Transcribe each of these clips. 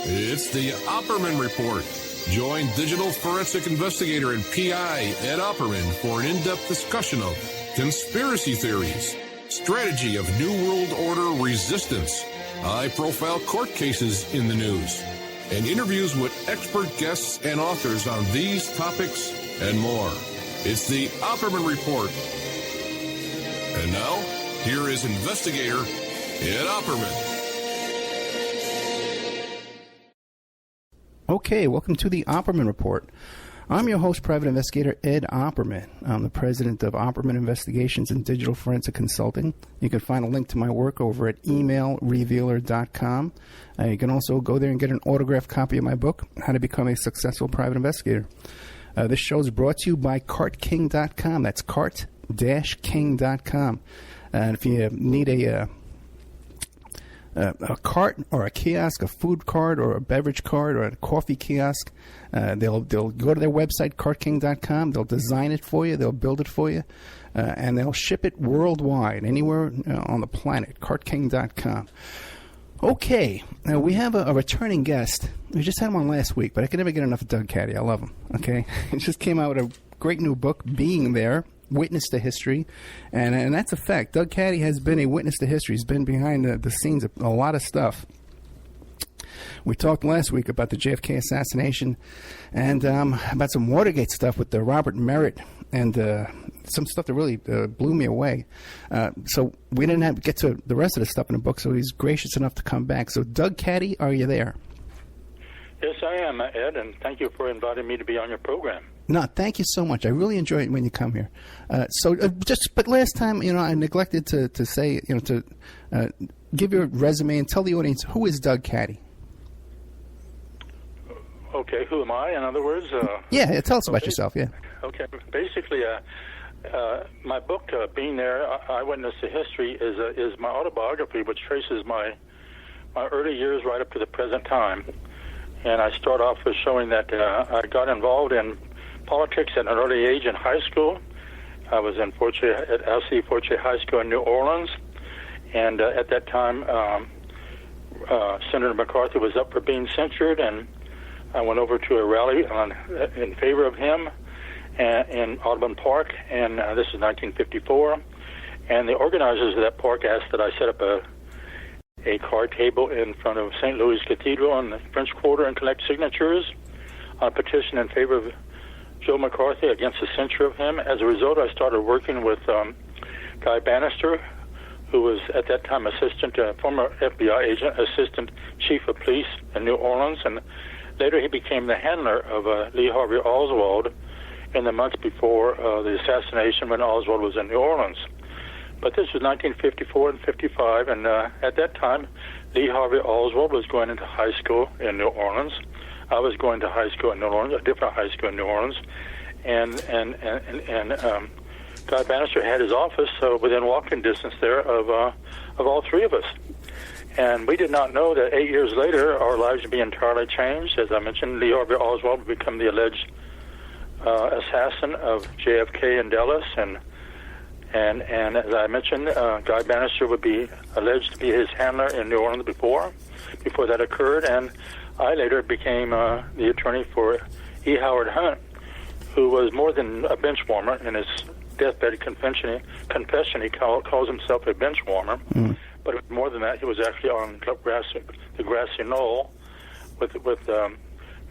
It's the Opperman Report. Join digital forensic investigator and PI Ed Opperman for an in-depth discussion of conspiracy theories, strategy of New World Order resistance, high-profile court cases in the news, and interviews with expert guests and authors on these topics and more. It's the Opperman Report. And now, here is investigator Ed Opperman. Okay, welcome to the Opperman Report. I'm your host, Private Investigator Ed Opperman. I'm the president of Opperman Investigations and Digital Forensic Consulting. You can find a link to my work over at emailrevealer.com. You can also go there and get an autographed copy of my book, How to Become a Successful Private Investigator. This show is brought to you by cartking.com. That's cart-king.com. And if you need a cart or a kiosk, a food cart or a beverage cart or a coffee kiosk, they'll go to their website, cartking.com. They'll design it for you. They'll build it for you. And they'll ship it worldwide, anywhere on the planet, cartking.com. Okay, now we have a returning guest. We just had him on last week, but I could never get enough of Doug Caddy. I love him, okay? He just came out with a great new book, Being There, Witness to History, and that's a fact. Doug Caddy has been a witness to history. He's been behind the scenes of a lot of stuff. We talked last week about the JFK assassination and about some Watergate stuff with the Robert Merritt and some stuff that really blew me away. So we didn't get to the rest of the stuff in the book, so he's gracious enough to come back. So Doug Caddy, are you there? Yes, I am, Ed, and thank you for inviting me to be on your program. No, thank you so much. I really enjoy it when you come here. But last time, I neglected to say, to give your resume and tell the audience, who is Doug Caddy? Okay, who am I, in other words? Yeah, tell us about yourself, yeah. Okay, basically, my book, Being There, Eyewitness to History, is my autobiography, which traces my early years right up to the present time. And I start off with showing that I got involved in politics at an early age in high school. I was at LC Fortier High School in New Orleans, and at that time, Senator McCarthy was up for being censured, and I went over to a rally in favor of him in Audubon Park, and this is 1954. And the organizers of that park asked that I set up a card table in front of St. Louis Cathedral in the French Quarter and collect signatures on a petition in favor of Joe McCarthy against the censure of him. As a result, I started working with Guy Bannister, who was at that time former FBI agent, assistant chief of police in New Orleans, and later he became the handler of Lee Harvey Oswald in the months before the assassination when Oswald was in New Orleans. But this was 1954 and 55, and at that time, Lee Harvey Oswald was going into high school in New Orleans. I was going to high school in New Orleans, a different high school in New Orleans, and Guy Bannister had his office within walking distance there of all three of us. And we did not know that 8 years later, our lives would be entirely changed. As I mentioned, Lee Harvey Oswald would become the alleged assassin of JFK in Dallas, and as I mentioned, Guy Bannister would be alleged to be his handler in New Orleans before that occurred, and I later became the attorney for E. Howard Hunt, who was more than a bench warmer. In his deathbed confession, he calls himself a bench warmer, but more than that, he was actually on the grassy knoll with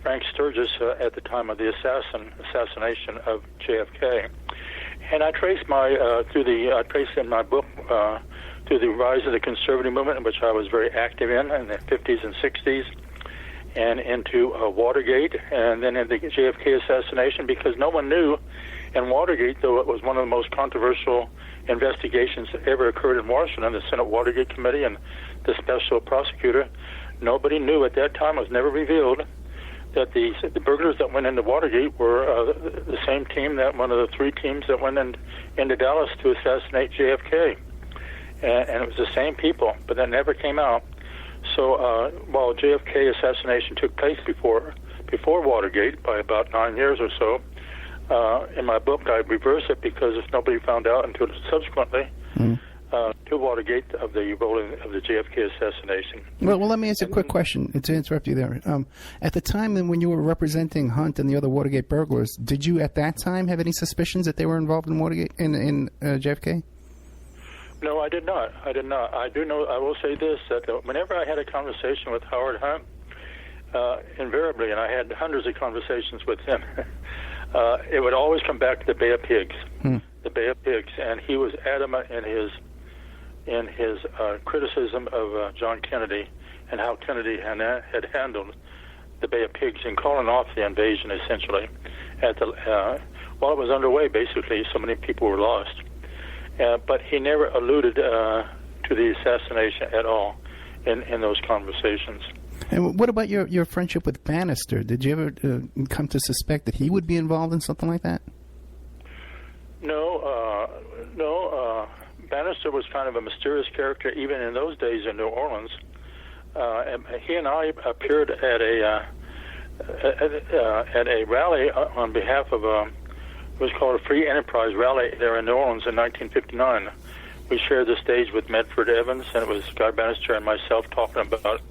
Frank Sturgis at the time of the assassination of JFK. And I trace in my book through the rise of the conservative movement, in which I was very active in the 50s and 60s, and into Watergate, and then in the JFK assassination, because no one knew in Watergate, though it was one of the most controversial investigations that ever occurred in Washington, the Senate Watergate Committee and the special prosecutor, nobody knew at that time, it was never revealed, that the burglars that went into Watergate were the same team, that one of the three teams that went into Dallas to assassinate JFK. And it was the same people, but that never came out. So while JFK assassination took place before Watergate by about 9 years or so, in my book I reverse it, because if nobody found out until subsequently, to Watergate of the rolling of the JFK assassination. Well, let me ask you a quick question to interrupt you there. At the time when you were representing Hunt and the other Watergate burglars, did you at that time have any suspicions that they were involved in Watergate in JFK? No, I did not. I do know. I will say this: that whenever I had a conversation with Howard Hunt, invariably, and I had hundreds of conversations with him, it would always come back to the Bay of Pigs. The Bay of Pigs, and he was adamant in his criticism of John Kennedy and how Kennedy had handled the Bay of Pigs in calling off the invasion, essentially, while it was underway. Basically, so many people were lost, but he never alluded to the assassination at all in those conversations. And what about your friendship with Bannister? Did you ever come to suspect that he would be involved in something like that? No. Bannister was kind of a mysterious character even in those days in New Orleans. And he and I appeared at a rally on behalf of it was called a Free Enterprise rally there in New Orleans in 1959. We shared the stage with Medford Evans, and it was Guy Bannister and myself talking about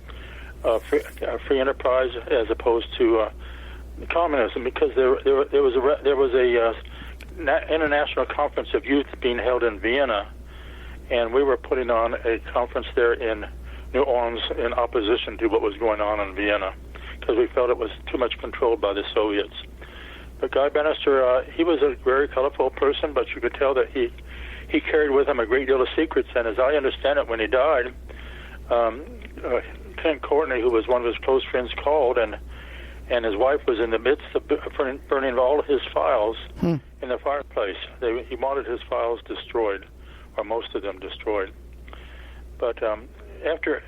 free enterprise as opposed to communism, because there was a international conference of youth being held in Vienna, and we were putting on a conference there in New Orleans in opposition to what was going on in Vienna, because we felt it was too much controlled by the Soviets. But Guy Bannister, he was a very colorful person, but you could tell that he carried with him a great deal of secrets, and as I understand it, when he died, Kent Courtney, who was one of his close friends, called, and his wife was in the midst of burning all of his files in the fireplace. He wanted his files destroyed, or most of them destroyed. But after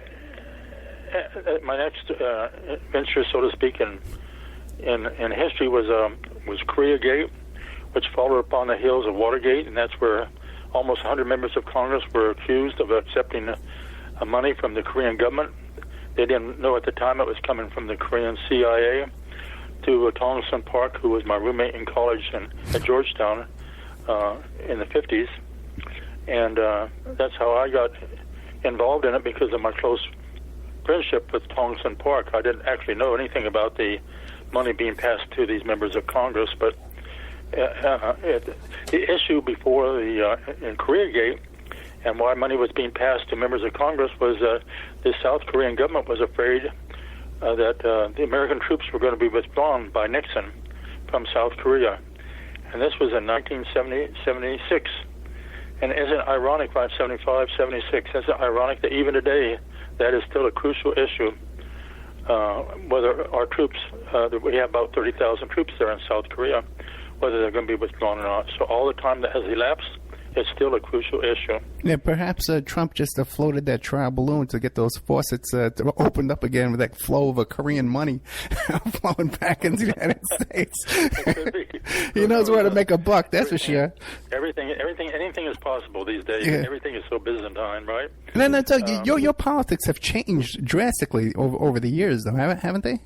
my next venture, so to speak, in history was Koreagate, which followed upon the heels of Watergate, and that's where almost 100 members of Congress were accused of accepting money from the Korean government. They didn't know at the time it was coming from the Korean CIA, to Tongson Park, who was my roommate in college at Georgetown in the 50s. And that's how I got involved in it, because of my close friendship with Tongson Park. I didn't actually know anything about the money being passed to these members of Congress, but the issue before in Koreagate and why money was being passed to members of Congress was the South Korean government was afraid that the American troops were going to be withdrawn by Nixon from South Korea. And this was in 1976. And isn't it ironic, by 75, 76, isn't it ironic that even today that is still a crucial issue, whether our troops, we have about 30,000 troops there in South Korea, whether they're going to be withdrawn or not. So all the time that has elapsed, it's still a crucial issue. Yeah, perhaps Trump just floated that trial balloon to get those faucets opened up again with that flow of Korean money flowing back into the United States. He knows where to make a buck, that's for sure. Anything is possible these days. Yeah. Everything is so Byzantine, right? No, your politics have changed drastically over the years, though, haven't they?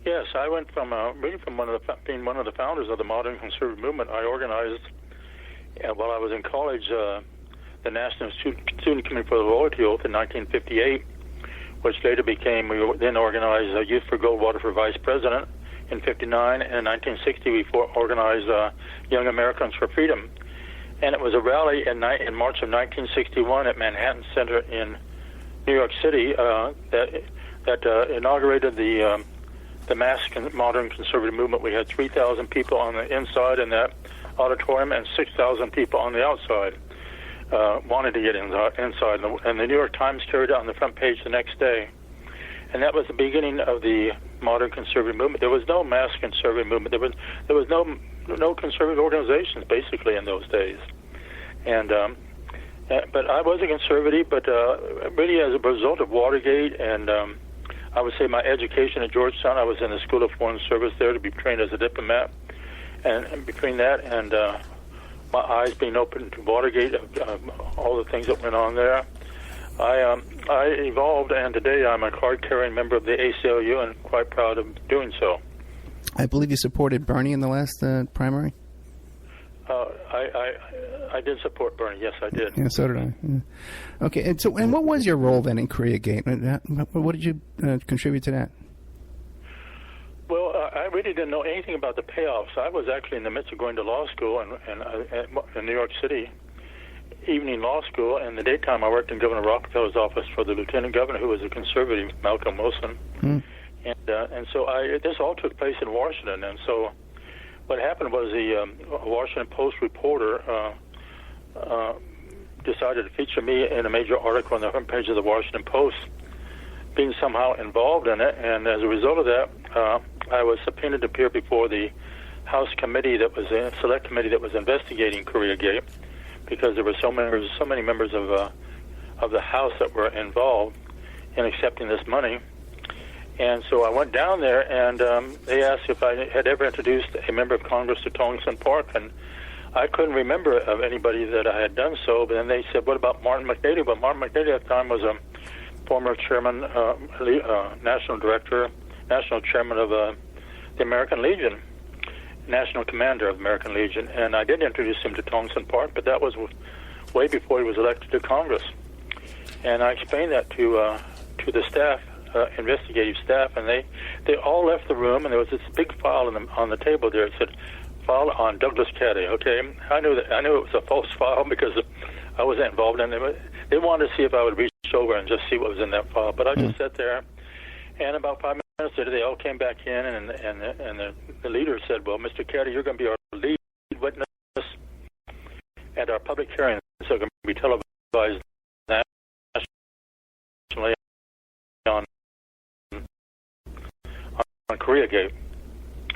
Yes, I went from really from being one of the founders of the modern conservative movement. I organized, while I was in college, the National Student Committee for the Loyalty Oath in 1958, which later became, we then organized Youth for Goldwater for Vice President in 59, and in 1960 we organized Young Americans for Freedom. And it was a rally in March of 1961 at Manhattan Center in New York City that inaugurated the mass modern conservative movement. We had 3,000 people on the inside in that auditorium and 6,000 people on the outside wanted to get inside. And the New York Times carried it on the front page the next day. And that was the beginning of the modern conservative movement. There was no mass conservative movement. There was no conservative organizations basically in those days. And but I was a conservative, but really as a result of Watergate and I would say my education at Georgetown, I was in the School of Foreign Service there to be trained as a diplomat. And between that and my eyes being open to Watergate, all the things that went on there, I evolved, and today I'm a card-carrying member of the ACLU and quite proud of doing so. I believe you supported Bernie in the last primary? I did support Bernie. Yes, I did. Yeah, so did I. Yeah. Okay, and what was your role then in Koreagate? What did you contribute to that? Well, I really didn't know anything about the payoffs. I was actually in the midst of going to law school in New York City, evening law school. In the daytime, I worked in Governor Rockefeller's office for the lieutenant governor, who was a conservative, Malcolm Wilson. And so this all took place in Washington. And so what happened was the Washington Post reporter decided to feature me in a major article on the front page of the Washington Post, being somehow involved in it. And as a result of that, I was subpoenaed to appear before the House committee that was a select committee that was investigating Koreagate, because there were so many members of the House that were involved in accepting this money. And so I went down there, and they asked if I had ever introduced a member of Congress to Tongson Park, and I couldn't remember of anybody that I had done so. But then they said, what about Martin McNady? But Martin McNady at the time was a former chairman, national chairman of the American Legion, national commander of the American Legion. And I did introduce him to Tongson Park, but that was way before he was elected to Congress. And I explained that to the staff, investigative staff, and they all left the room, and there was this big file on the table there. It said, file on Douglas Caddy. Okay, I knew it was a false file because I wasn't involved in it. They wanted to see if I would reach over and just see what was in that file, but I just sat there. And about 5 minutes later, they all came back in, and the leader said, "Well, Mr. Caddy, you're going to be our lead witness at our public hearings. It's going to be televised nationally on Koreagate."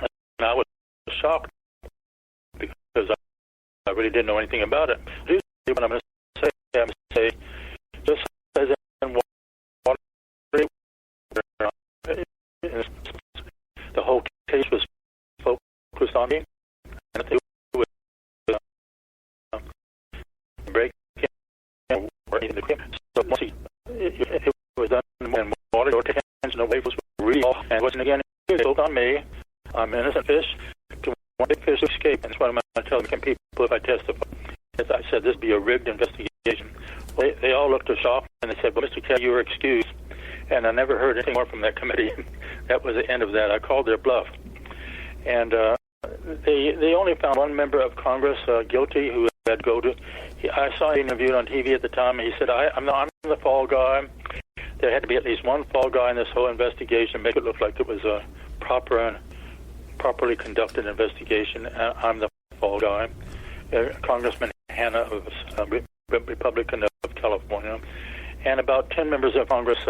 And I was shocked because I really didn't know anything about it. What I'm going to say, just as in Watergate, the whole case was focused on me, and it was breaking working the crime. So once it was done in Watergate, attention away was real, and wasn't again focused on me. I'm an innocent fish. To one big fish to escape, and that's what I'm going to tell the people if I testify. As I said, this would be a rigged investigation. Well, they all looked shocked, and they said, "Well, Mr. Caddy, you were excused." And I never heard anything more from that committee. That was the end of that. I called their bluff. And they only found one member of Congress guilty who had go to. I saw him interviewed on TV at the time, and he said, I'm the fall guy. There had to be at least one fall guy in this whole investigation, make it look like it was a properly conducted investigation. I'm the fall guy. Congressman Hanna, who was Republican of California, and about 10 members of Congress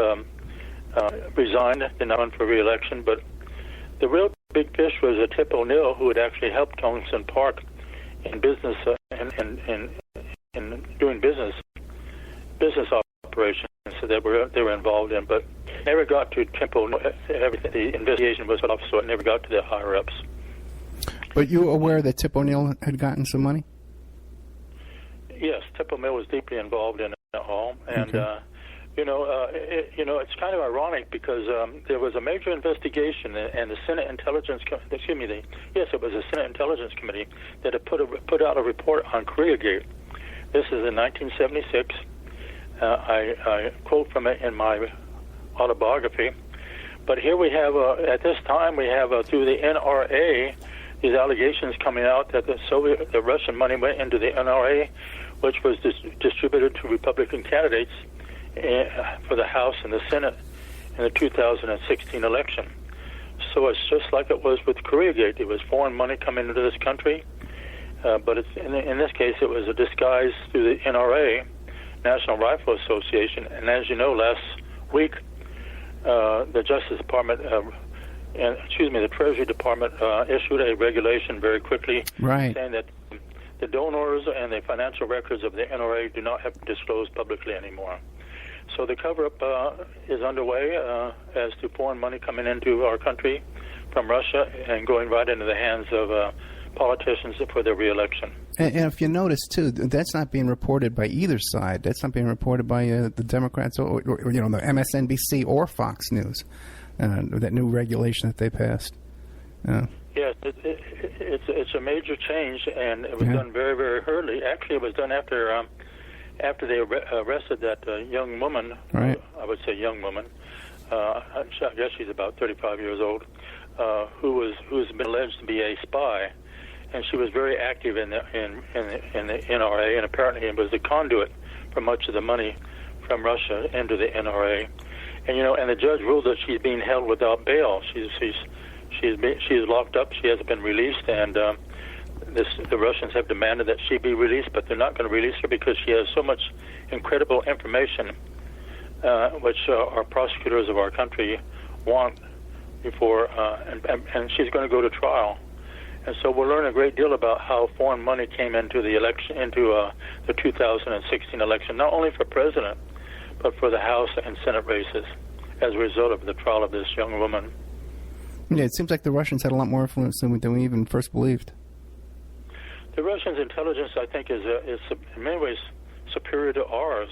resigned, did not run for re-election. But the real big fish was Tip O'Neill, who had actually helped Tongson Park in business in doing business operations that they were involved in, but never got to Tip O'Neill. Everything, the investigation was off, so it never got to the higher ups. But you were aware that Tip O'Neill had gotten some money? Yes, Tip O'Neill was deeply involved in it all, and okay. It's kind of ironic because there was a major investigation, and the Senate Intelligence it was the Senate Intelligence Committee that had put out a report on Koreagate. This is in 1976. I quote from it in my autobiography. But here we have, at this time, we have through the NRA, these allegations coming out that the Russian money went into the NRA, which was distributed to Republican candidates for the House and the Senate in the 2016 election. So it's just like it was with Koreagate. It was foreign money coming into this country, but it's in this case it was a disguise through the NRA, National Rifle Association. And as you know, last week the Justice Department, the Treasury Department issued a regulation very quickly, right, saying that the donors and the financial records of the NRA do not have to disclose publicly anymore. So the cover-up is underway as to foreign money coming into our country from Russia and going right into the hands of politicians for their re-election. And if you notice, too, that's not being reported by either side. That's not being reported by the Democrats or the MSNBC or Fox News, that new regulation that they passed. Yeah, Yes, it's a major change, and it was done very, very hurriedly. Actually, it was done after they arrested that young woman. Right. I would say young woman. I guess she's about 35 years old. Who's been alleged to be a spy, and she was very active in the NRA, and apparently it was a conduit for much of the money from Russia into the NRA. And the judge ruled that she's being held without bail. She's locked up. She hasn't been released, and the Russians have demanded that she be released, but they're not going to release her because she has so much incredible information, which our prosecutors of our country want before, and she's going to go to trial. And so we'll learn a great deal about how foreign money came into the election, into the 2016 election, not only for president, but for the House and Senate races, as a result of the trial of this young woman. Yeah, it seems like the Russians had a lot more influence than we even first believed. The Russians' intelligence, I think, is in many ways superior to ours.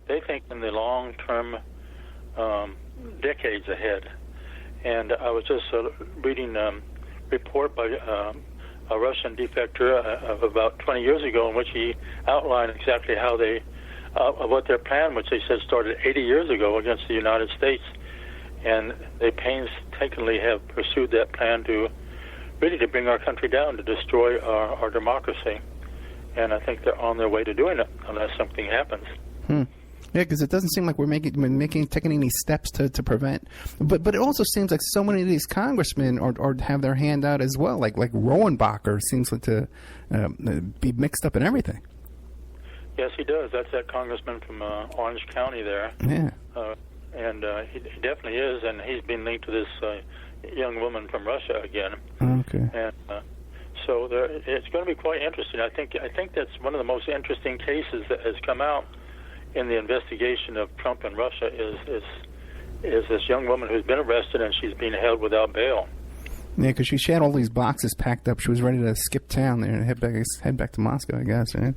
They think in the long-term, decades ahead. And I was just reading a report by a Russian defector of about 20 years ago in which he outlined exactly how what their plan, which they said started 80 years ago against the United States. And they painstakingly have pursued that plan to bring our country down, to destroy our democracy. And I think they're on their way to doing it unless something happens. Yeah, because it doesn't seem like we're taking any steps to prevent. But it also seems like so many of these congressmen are have their hand out as well. Like Rohenbacher seems like to be mixed up in everything. Yes, he does. That's that congressman from Orange County there. Yeah. And he definitely is, and he's been linked to this young woman from Russia again. Okay. And so it's going to be quite interesting. I think that's one of the most interesting cases that has come out in the investigation of Trump and Russia is this young woman who's been arrested and she's being held without bail. Yeah, because she had all these boxes packed up. She was ready to skip town there and head back to Moscow, I guess. Right?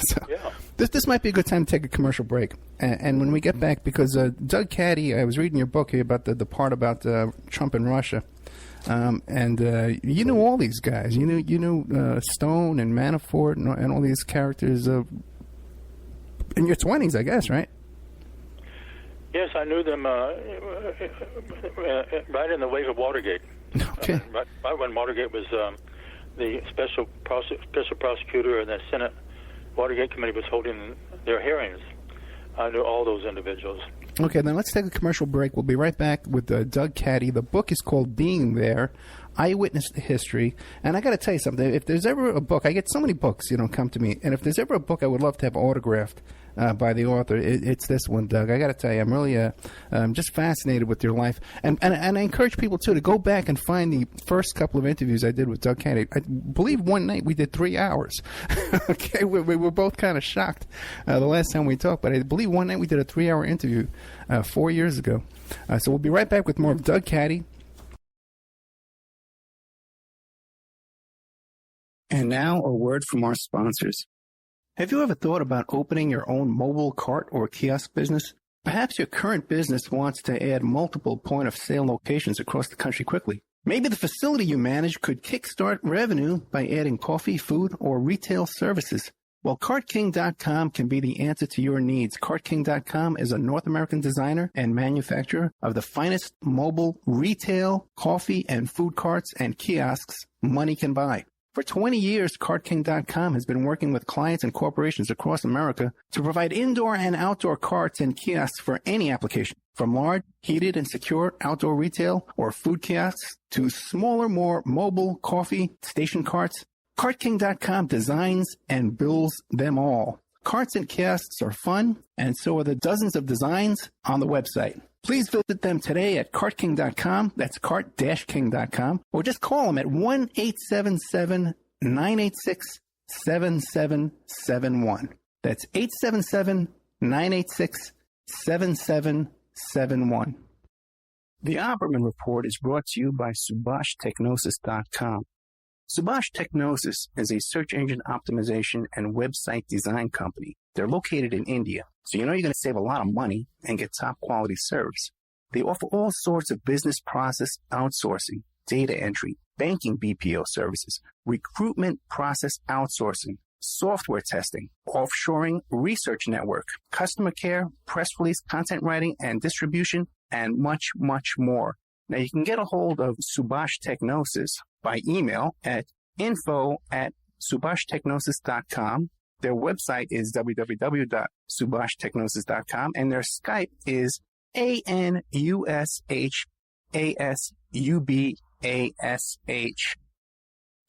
So yeah. This might be a good time to take a commercial break. And when we get back, because Doug Caddy, I was reading your book here about the part about Trump and Russia, and you knew all these guys. You knew Stone and Manafort and all these characters in your 20s, I guess, right? Yes, I knew them right in the wake of Watergate. Okay. Right when Watergate was the special prosecutor and the Senate Watergate Committee was holding their hearings. I knew all those individuals. Okay, then let's take a commercial break. We'll be right back with Doug Caddy. The book is called Being There, Eyewitness to History. And I got to tell you something. If there's ever a book, I get so many books, come to me. And if there's ever a book I would love to have autographed by the author, it's this one, Doug. I got to tell you, I'm really just fascinated with your life. And I encourage people, too, to go back and find the first couple of interviews I did with Doug Caddy. I believe one night we did 3 hours. Okay, we were both kind of shocked the last time we talked. But I believe one night we did a 3-hour interview 4 years ago. So we'll be right back with more of Doug Caddy. And now a word from our sponsors. Have you ever thought about opening your own mobile cart or kiosk business? Perhaps your current business wants to add multiple point-of-sale locations across the country quickly. Maybe the facility you manage could kickstart revenue by adding coffee, food, or retail services. Well, CartKing.com can be the answer to your needs. CartKing.com is a North American designer and manufacturer of the finest mobile retail, coffee, and food carts and kiosks money can buy. For 20 years, CartKing.com has been working with clients and corporations across America to provide indoor and outdoor carts and kiosks for any application, from large, heated, and secure outdoor retail or food kiosks to smaller, more mobile coffee station carts. CartKing.com designs and builds them all. Carts and kiosks are fun, and so are the dozens of designs on the website. Please visit them today at CartKing.com, that's cart-king.com, or just call them at 1-877-986-7771. That's 877-986-7771. The Opperman Report is brought to you by SubhashTechnosis.com. Subash Technosis is a search engine optimization and website design company. They're located in India, so you're going to save a lot of money and get top quality service. They offer all sorts of business process outsourcing, data entry, banking BPO services, recruitment process outsourcing, software testing, offshoring research network, customer care, press release, content writing and distribution, and much, much more. Now, you can get a hold of Subhash Technosis by email at info@subhashtechnosis.com. Their website is www.subhashtechnosis.com, and their Skype is ANUSHASUBASH.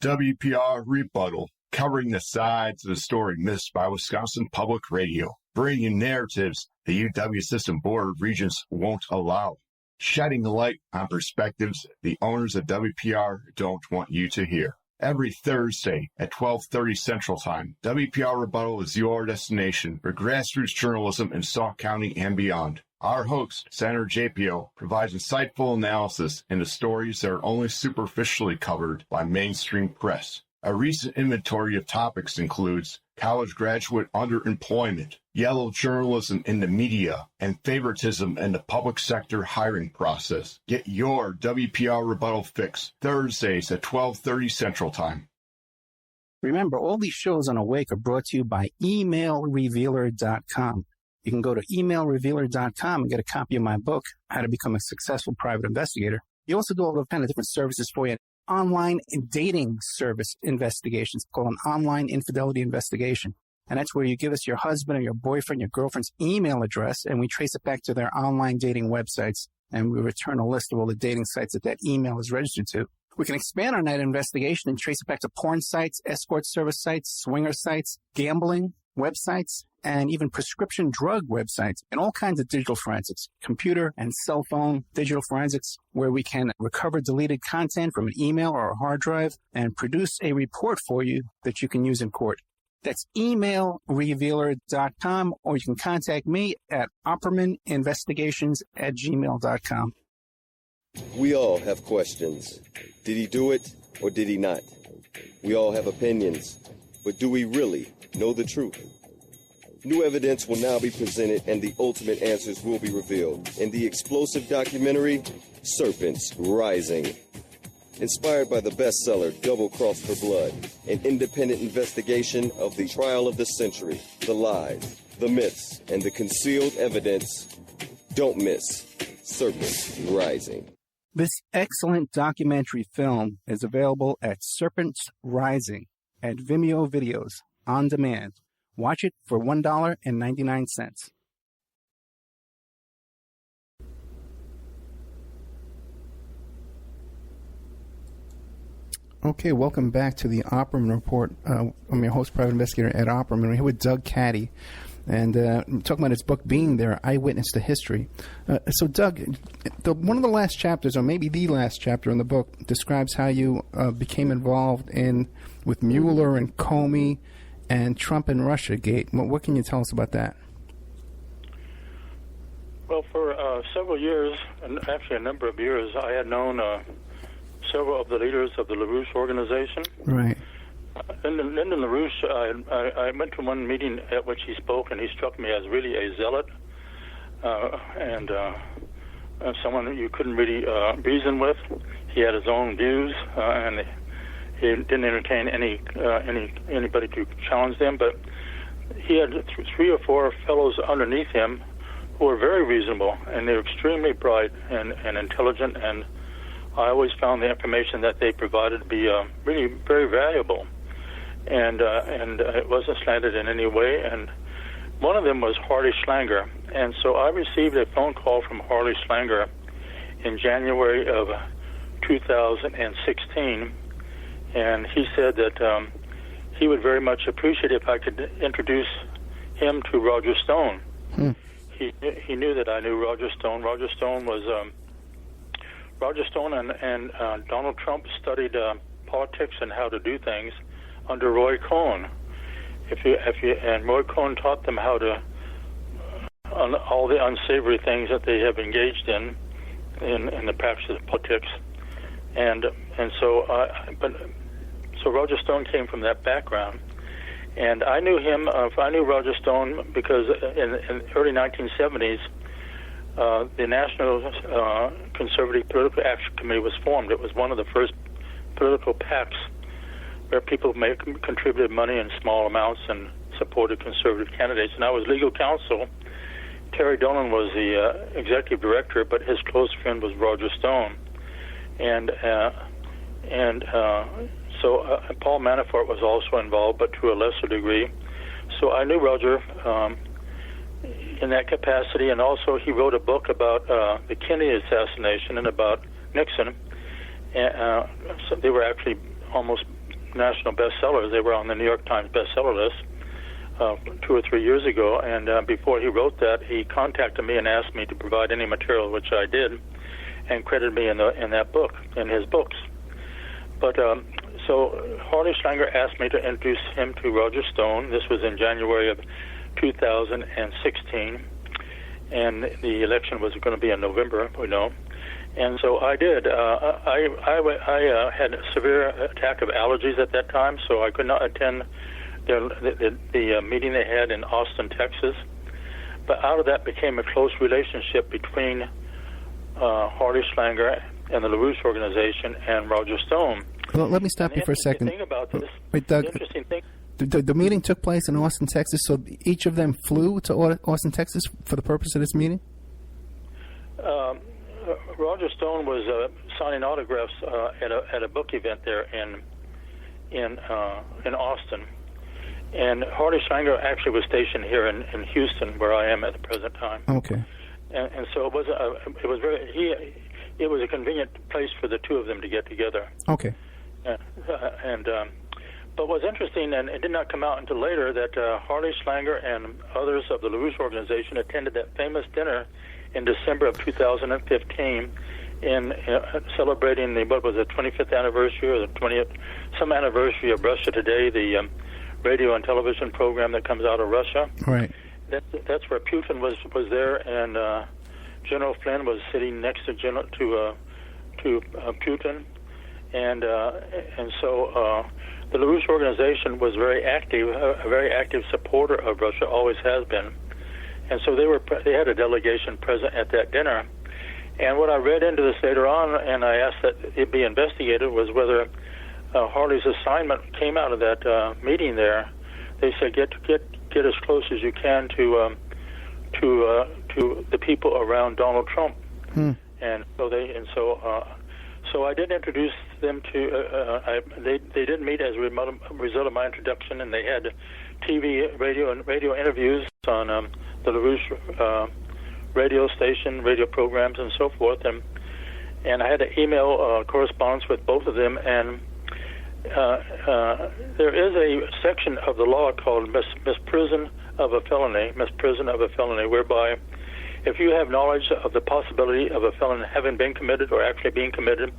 WPR Rebuttal, covering the sides of the story missed by Wisconsin Public Radio, bringing narratives the UW System Board of Regents won't allow, shedding light on perspectives the owners of WPR don't want you to hear. Every Thursday at 12:30 Central Time, WPR Rebuttal is your destination for grassroots journalism in Sauk County and beyond. Our host, Senator JPO, provides insightful analysis into stories that are only superficially covered by mainstream press. A recent inventory of topics includes college graduate underemployment, yellow journalism in the media, and favoritism in the public sector hiring process. Get your WPR Rebuttal fix Thursdays at 12:30 Central Time. Remember, all these shows on Awake are brought to you by emailrevealer.com. You can go to emailrevealer.com and get a copy of my book, How to Become a Successful Private Investigator. You also do all the kind of different services for you. Online dating service investigations called an online infidelity investigation. And that's where you give us your husband or your boyfriend, your girlfriend's email address, and we trace it back to their online dating websites, and we return a list of all the dating sites that email is registered to. We can expand on that investigation and trace it back to porn sites, escort service sites, swinger sites, gambling websites, and even prescription drug websites, and all kinds of digital forensics, computer and cell phone digital forensics, where we can recover deleted content from an email or a hard drive and produce a report for you that you can use in court. That's emailrevealer.com, or you can contact me at oppermaninvestigations@gmail.com. We all have questions. Did he do it or did he not? We all have opinions, but do we really know the truth? New evidence will now be presented and the ultimate answers will be revealed in the explosive documentary, Serpents Rising. Inspired by the bestseller Double Cross for Blood, an independent investigation of the trial of the century, the lies, the myths, and the concealed evidence. Don't miss Serpents Rising. This excellent documentary film is available at Serpents Rising at Vimeo Videos on demand. Watch it for $1.99. Okay, welcome back to the Opperman Report. I'm your host, private investigator Ed Opperman. We're here with Doug Caddy, and I'm talking about his book, Being There, Eyewitness to History. So, Doug, one of the last chapters, or maybe the last chapter in the book, describes how you became involved with Mueller and Comey and Trump and Russia Gate. What can you tell us about that? Well, for several years, and actually a number of years, I had known several of the leaders of the LaRouche organization. Right. Lyndon LaRouche, I went to one meeting at which he spoke, and he struck me as really a zealot and someone that you couldn't really reason with. He had his own views, and he didn't entertain anybody to challenge them. But he had 3 or 4 fellows underneath him who were very reasonable, and they were extremely bright and intelligent, and I always found the information that they provided to be really very valuable, and it wasn't slanted in any way. And one of them was Harley Schlanger, and so I received a phone call from Harley Schlanger in January of 2016, and he said that he would very much appreciate if I could introduce him to Roger Stone. He knew that I knew Roger Stone. Roger Stone and Donald Trump studied politics and how to do things under Roy Cohn. And Roy Cohn taught them how to all the unsavory things that they have engaged in the practice of politics, so Roger Stone came from that background, and I knew him. I knew Roger Stone because in the early 1970s. The National Conservative Political Action Committee was formed. It was one of the first political PACs where people contributed money in small amounts and supported conservative candidates. And I was legal counsel. Terry Dolan was the executive director, but his close friend was Roger Stone. And so Paul Manafort was also involved, but to a lesser degree. So I knew Roger in that capacity, and also he wrote a book about the Kennedy assassination and about Nixon. So they were actually almost national bestsellers. They were on the New York Times bestseller list 2 or 3 years ago. And before he wrote that, he contacted me and asked me to provide any material, which I did, and credited me in that book, in his books. But so Harley Schlanger asked me to introduce him to Roger Stone. This was in January of 2016, and the election was going to be in November, we know. And so I did. I had a severe attack of allergies at that time, so I could not attend the meeting they had in Austin, Texas. But out of that became a close relationship between Harley Schlanger and the LaRouche organization and Roger Stone. Well, let me stop you for a second. The thing about this, wait, Doug, the interesting thing. The meeting took place in Austin, Texas, so each of them flew to Austin, Texas for the purpose of this meeting? Roger Stone was signing autographs at a book event there in Austin, and Harley Schlanger actually was stationed here in Houston, where I am at the present time. Okay. And so it was a convenient place for the two of them to get together. Okay. But what's interesting, and it did not come out until later, that Harley Schlanger and others of the LaRouche organization attended that famous dinner in December of 2015 in celebrating the 25th anniversary or the 20th, some anniversary of Russia Today, the radio and television program that comes out of Russia. Right. That's where Putin was there, and General Flynn was sitting next to Putin, and so the LaRouche organization was very active, a very active supporter of Russia, always has been. And so they had a delegation present at that dinner. And what I read into this later on, and I asked that it be investigated, was whether Harley's assignment came out of that meeting there. They said get as close as you can to the people around Donald Trump. And so I did introduce them to. They did meet as a result of my introduction, and they had TV, radio interviews on the LaRouche radio station, radio programs, and so forth. And I had an email correspondence with both of them. And there is a section of the law called misprision of a felony, whereby if you have knowledge of the possibility of a felony having been committed or actually being committed,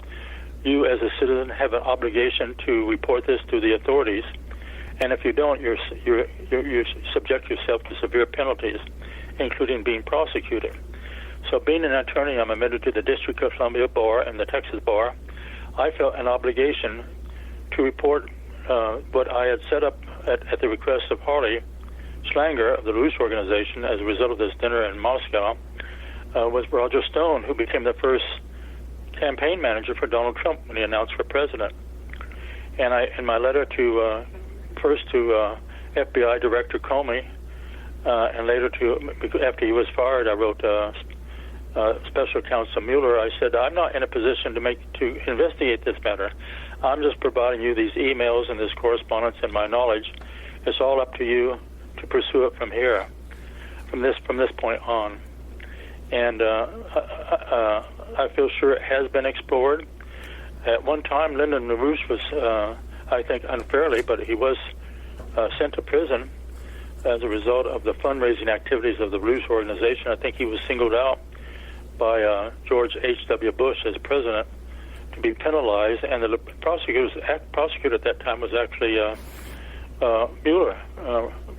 you as a citizen have an obligation to report this to the authorities. And if you don't, you subject yourself to severe penalties, including being prosecuted. So being an attorney, I'm admitted to the District of Columbia Bar and the Texas Bar. I felt an obligation to report what I had set up at the request of Harley Schlanger of the LaRouche organization as a result of this dinner in Moscow, was Roger Stone, who became the first campaign manager for Donald Trump when he announced for president. And in my letter to FBI Director Comey, and later after he was fired, I wrote Special Counsel Mueller. I said, I'm not in a position to investigate this matter. I'm just providing you these emails and this correspondence and my knowledge. It's all up to you to pursue it from here, from this point on. And I feel sure it has been explored. At one time, Lyndon LaRouche was, I think unfairly, but he was sent to prison as a result of the fundraising activities of the LaRouche organization. I think he was singled out by George H.W. Bush as president to be penalized, and the prosecutor at that time was actually Mueller,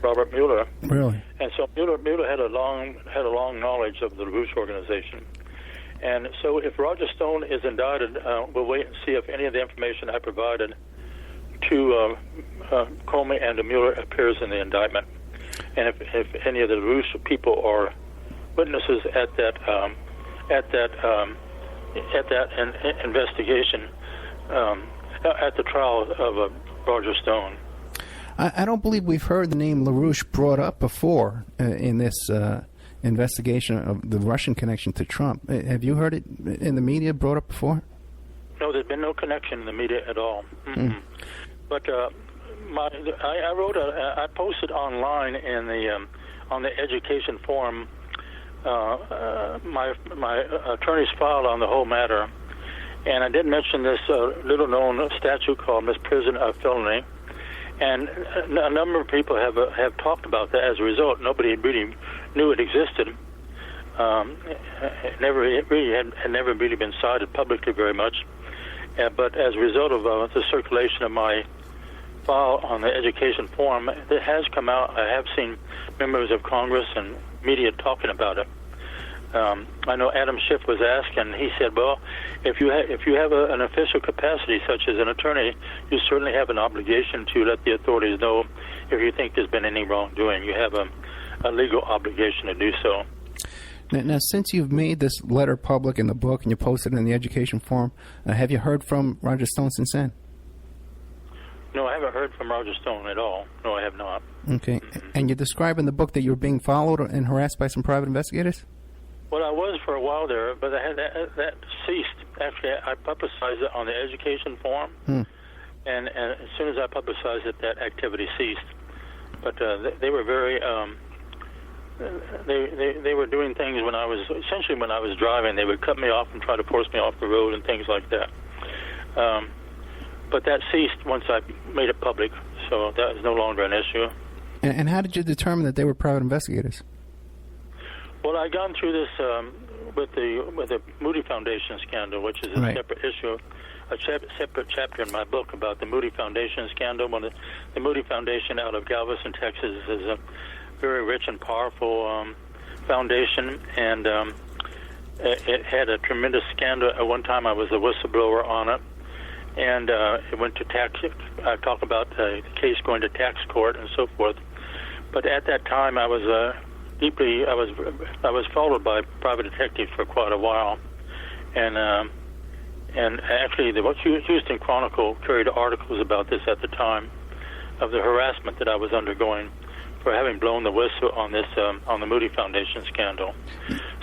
Robert Mueller. Really? And so Mueller had a long knowledge of the LaRouche organization. And so if Roger Stone is indicted, we'll wait and see if any of the information I provided to Comey and to Mueller appears in the indictment. And if any of the LaRouche people are witnesses at that investigation, at the trial of Roger Stone. I don't believe we've heard the name LaRouche brought up before in this investigation of the Russian connection to Trump. Have you heard it in the media brought up before? No, there's been no connection in the media at all. But I posted online in the on the education forum my attorney's file on the whole matter, and I did mention this little-known statute called misprision of felony, and a number of people have talked about that. As a result, nobody really knew it existed. It never really had never really been cited publicly very much. But as a result of the circulation of my file on the education forum, it has come out. I have seen members of Congress and media talking about it. I know Adam Schiff was asked, and he said, well, if you have an official capacity such as an attorney, you certainly have an obligation to let the authorities know if you think there's been any wrongdoing. You have a legal obligation to do so. Now, since you've made this letter public in the book and you posted it in the education forum, have you heard from Roger Stone since then? No, I haven't heard from Roger Stone at all. No, I have not. Okay. And you describe in the book that you were being followed and harassed by some private investigators? Well, I was for a while there, but I had that ceased. Actually, I publicized it on the education forum, and as soon as I publicized it, that activity ceased. But they were very... They were doing things when I was driving. They would cut me off and try to force me off the road and things like that. But that ceased once I made it public, so that is no longer an issue. And how did you determine that they were private investigators? Well, I'd gone through this with the Moody Foundation scandal, which is a separate issue, a separate chapter in my book about the Moody Foundation scandal. When the Moody Foundation out of Galveston, Texas, is a very rich and powerful foundation, and it had a tremendous scandal. At one time, I was a whistleblower on it, and it went to tax. I talk about the case going to tax court and so forth. But at that time, I was I was followed by private detectives for quite a while, and actually the Houston Chronicle carried articles about this at the time of the harassment that I was undergoing for having blown the whistle on this on the Moody Foundation scandal.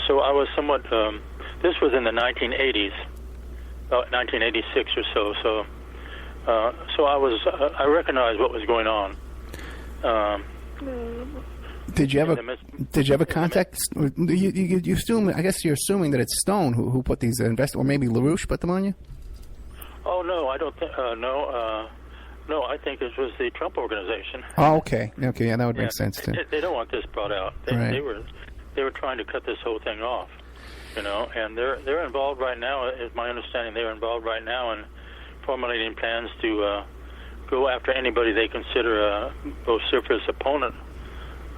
So I was somewhat. This was in the 1980s, 1986 or so. So I recognized what was going on. Did you ever contact? You assume? I guess you're assuming that it's Stone who put these or maybe LaRouche put them on you. Oh no, I don't think. No, I think this was the Trump organization. Oh, okay, yeah, that would make sense too. They don't want this brought out. They were trying to cut this whole thing off, and they're involved right now. Is my understanding they're involved right now in formulating plans to go after anybody they consider a vociferous opponent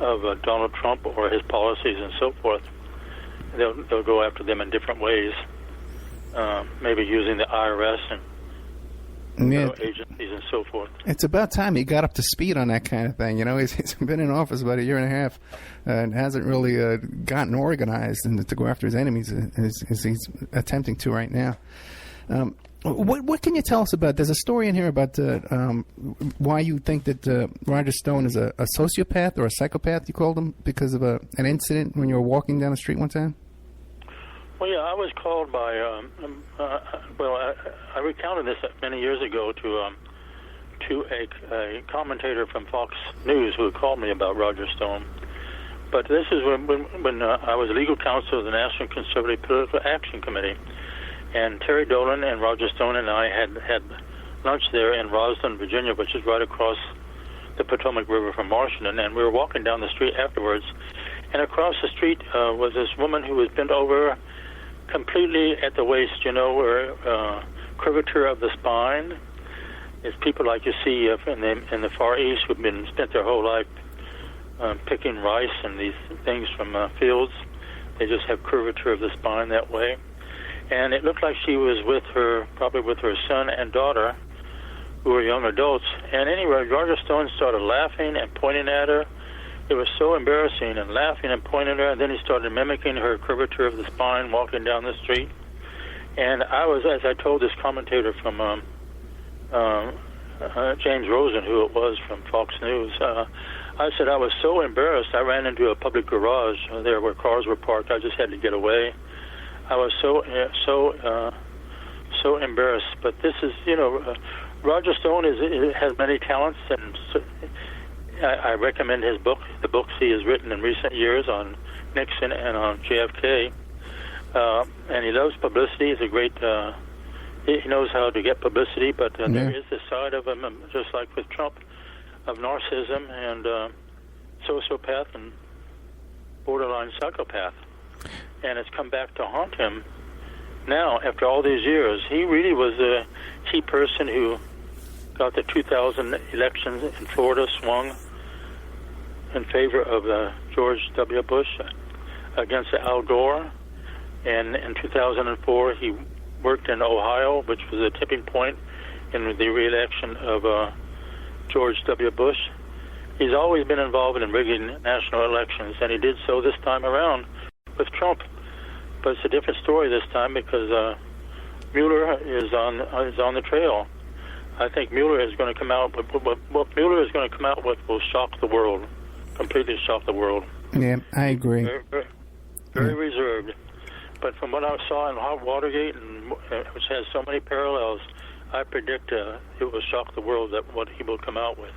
of Donald Trump or his policies and so forth. They'll go after them in different ways, maybe using the IRS and agencies and so forth. It's about time he got up to speed on that kind of thing. He's been in office about a year and a half and hasn't really gotten organized and to go after his enemies as he's attempting to right now. What can you tell us about? There's a story in here about why you think that Roger Stone is a sociopath or a psychopath, you called him, because of an incident when you were walking down the street one time? Well, yeah, I was called by, I recounted this many years ago to a commentator from Fox News who had called me about Roger Stone. But this is when I was legal counsel of the National Conservative Political Action Committee. And Terry Dolan and Roger Stone and I had lunch there in Roslyn, Virginia, which is right across the Potomac River from Washington. And we were walking down the street afterwards. And across the street was this woman who was bent over completely at the waist, where curvature of the spine. It's people like you see in the Far East who've spent their whole life picking rice and these things from fields. They just have curvature of the spine that way. And it looked like she was probably with her son and daughter, who were young adults. And anyway, Roger Stone started laughing and pointing at her. It was so embarrassing, and laughing and pointing at her. And then he started mimicking her curvature of the spine, walking down the street. And I was, as I told this commentator from James Rosen, who it was from Fox News. I said I was so embarrassed. I ran into a public garage there where cars were parked. I just had to get away. I was so embarrassed. But this is, Roger Stone has many talents, and I recommend his book, the books he has written in recent years on Nixon and on JFK. And he loves publicity. He's a great. He knows how to get publicity, but there is this side of him, just like with Trump, of narcissism and sociopath and borderline psychopath. And it's come back to haunt him now after all these years. He really was the key person who got the 2000 elections in Florida swung in favor of George W. Bush against Al Gore. And in 2004, he worked in Ohio, which was a tipping point in the re-election of George W. Bush. He's always been involved in rigging national elections, and he did so this time around with Trump. But it's a different story this time because Mueller is on the trail. I think Mueller is going to come out. What Mueller is going to come out with will shock the world, completely shock the world. Yeah, I agree. Very reserved. But from what I saw in Watergate, which has so many parallels, I predict it will shock the world that what he will come out with.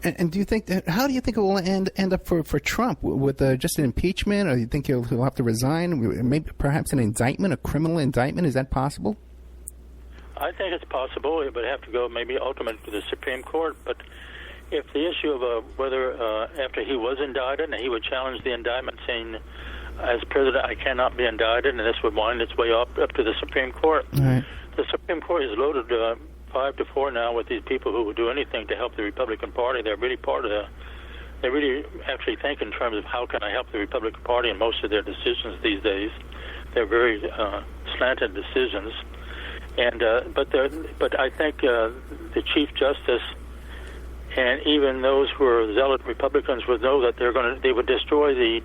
And do you think how do you think it will end up for Trump with just an impeachment, or do you think he'll have to resign? Maybe perhaps an indictment, a criminal indictment. Is that possible? I think it's possible. It would have to go maybe ultimately to the Supreme Court. But if the issue of whether after he was indicted and he would challenge the indictment, saying, as president, I cannot be indicted, and this would wind its way up to the Supreme Court. Right. The Supreme Court is loaded 5-4 now with these people who will do anything to help the Republican Party. They're really they really actually think in terms of how can I help the Republican Party in most of their decisions these days. They're very slanted decisions. And but I think the Chief Justice and even those who are zealot Republicans would know that they would destroy the